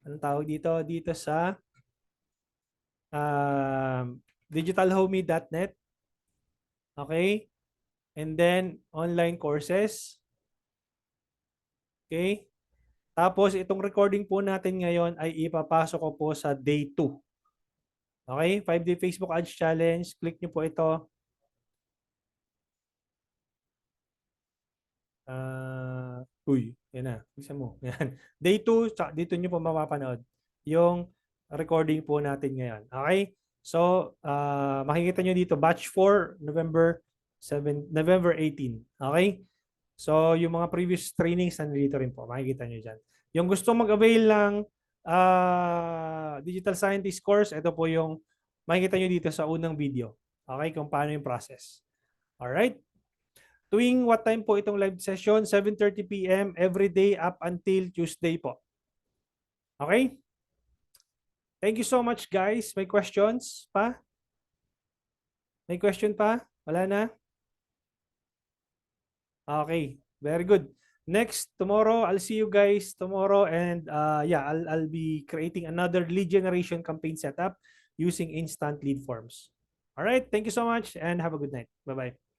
anong tawag dito? Dito sa digitalhomey.net. Okay? And then online courses. Okay? Tapos itong recording po natin ngayon ay ipapasok ko po sa day 2. Okay? 5-day Facebook Ads Challenge. Click nyo po ito. Yan na. Isa mo. Yan. Day 2, dito nyo po mapapanood yung recording po natin ngayon. Okay? So, makikita nyo dito, batch 4, November 18. Okay? So, yung mga previous trainings nandito rin po. Makikita nyo dyan. Yung gusto mag-avail ng Digital Scientist course, ito po yung makikita nyo dito sa unang video. Okay? Kung paano yung process. Alright? Tuwing what time po itong live session? 7:30 p.m. every day up until Tuesday po. Okay? Thank you so much, guys. May questions pa? May question pa? Wala na? Okay. Very good. Next, tomorrow, I'll see you guys tomorrow. And yeah, I'll be creating another lead generation campaign setup using instant lead forms. All right. Thank you so much and have a good night. Bye-bye.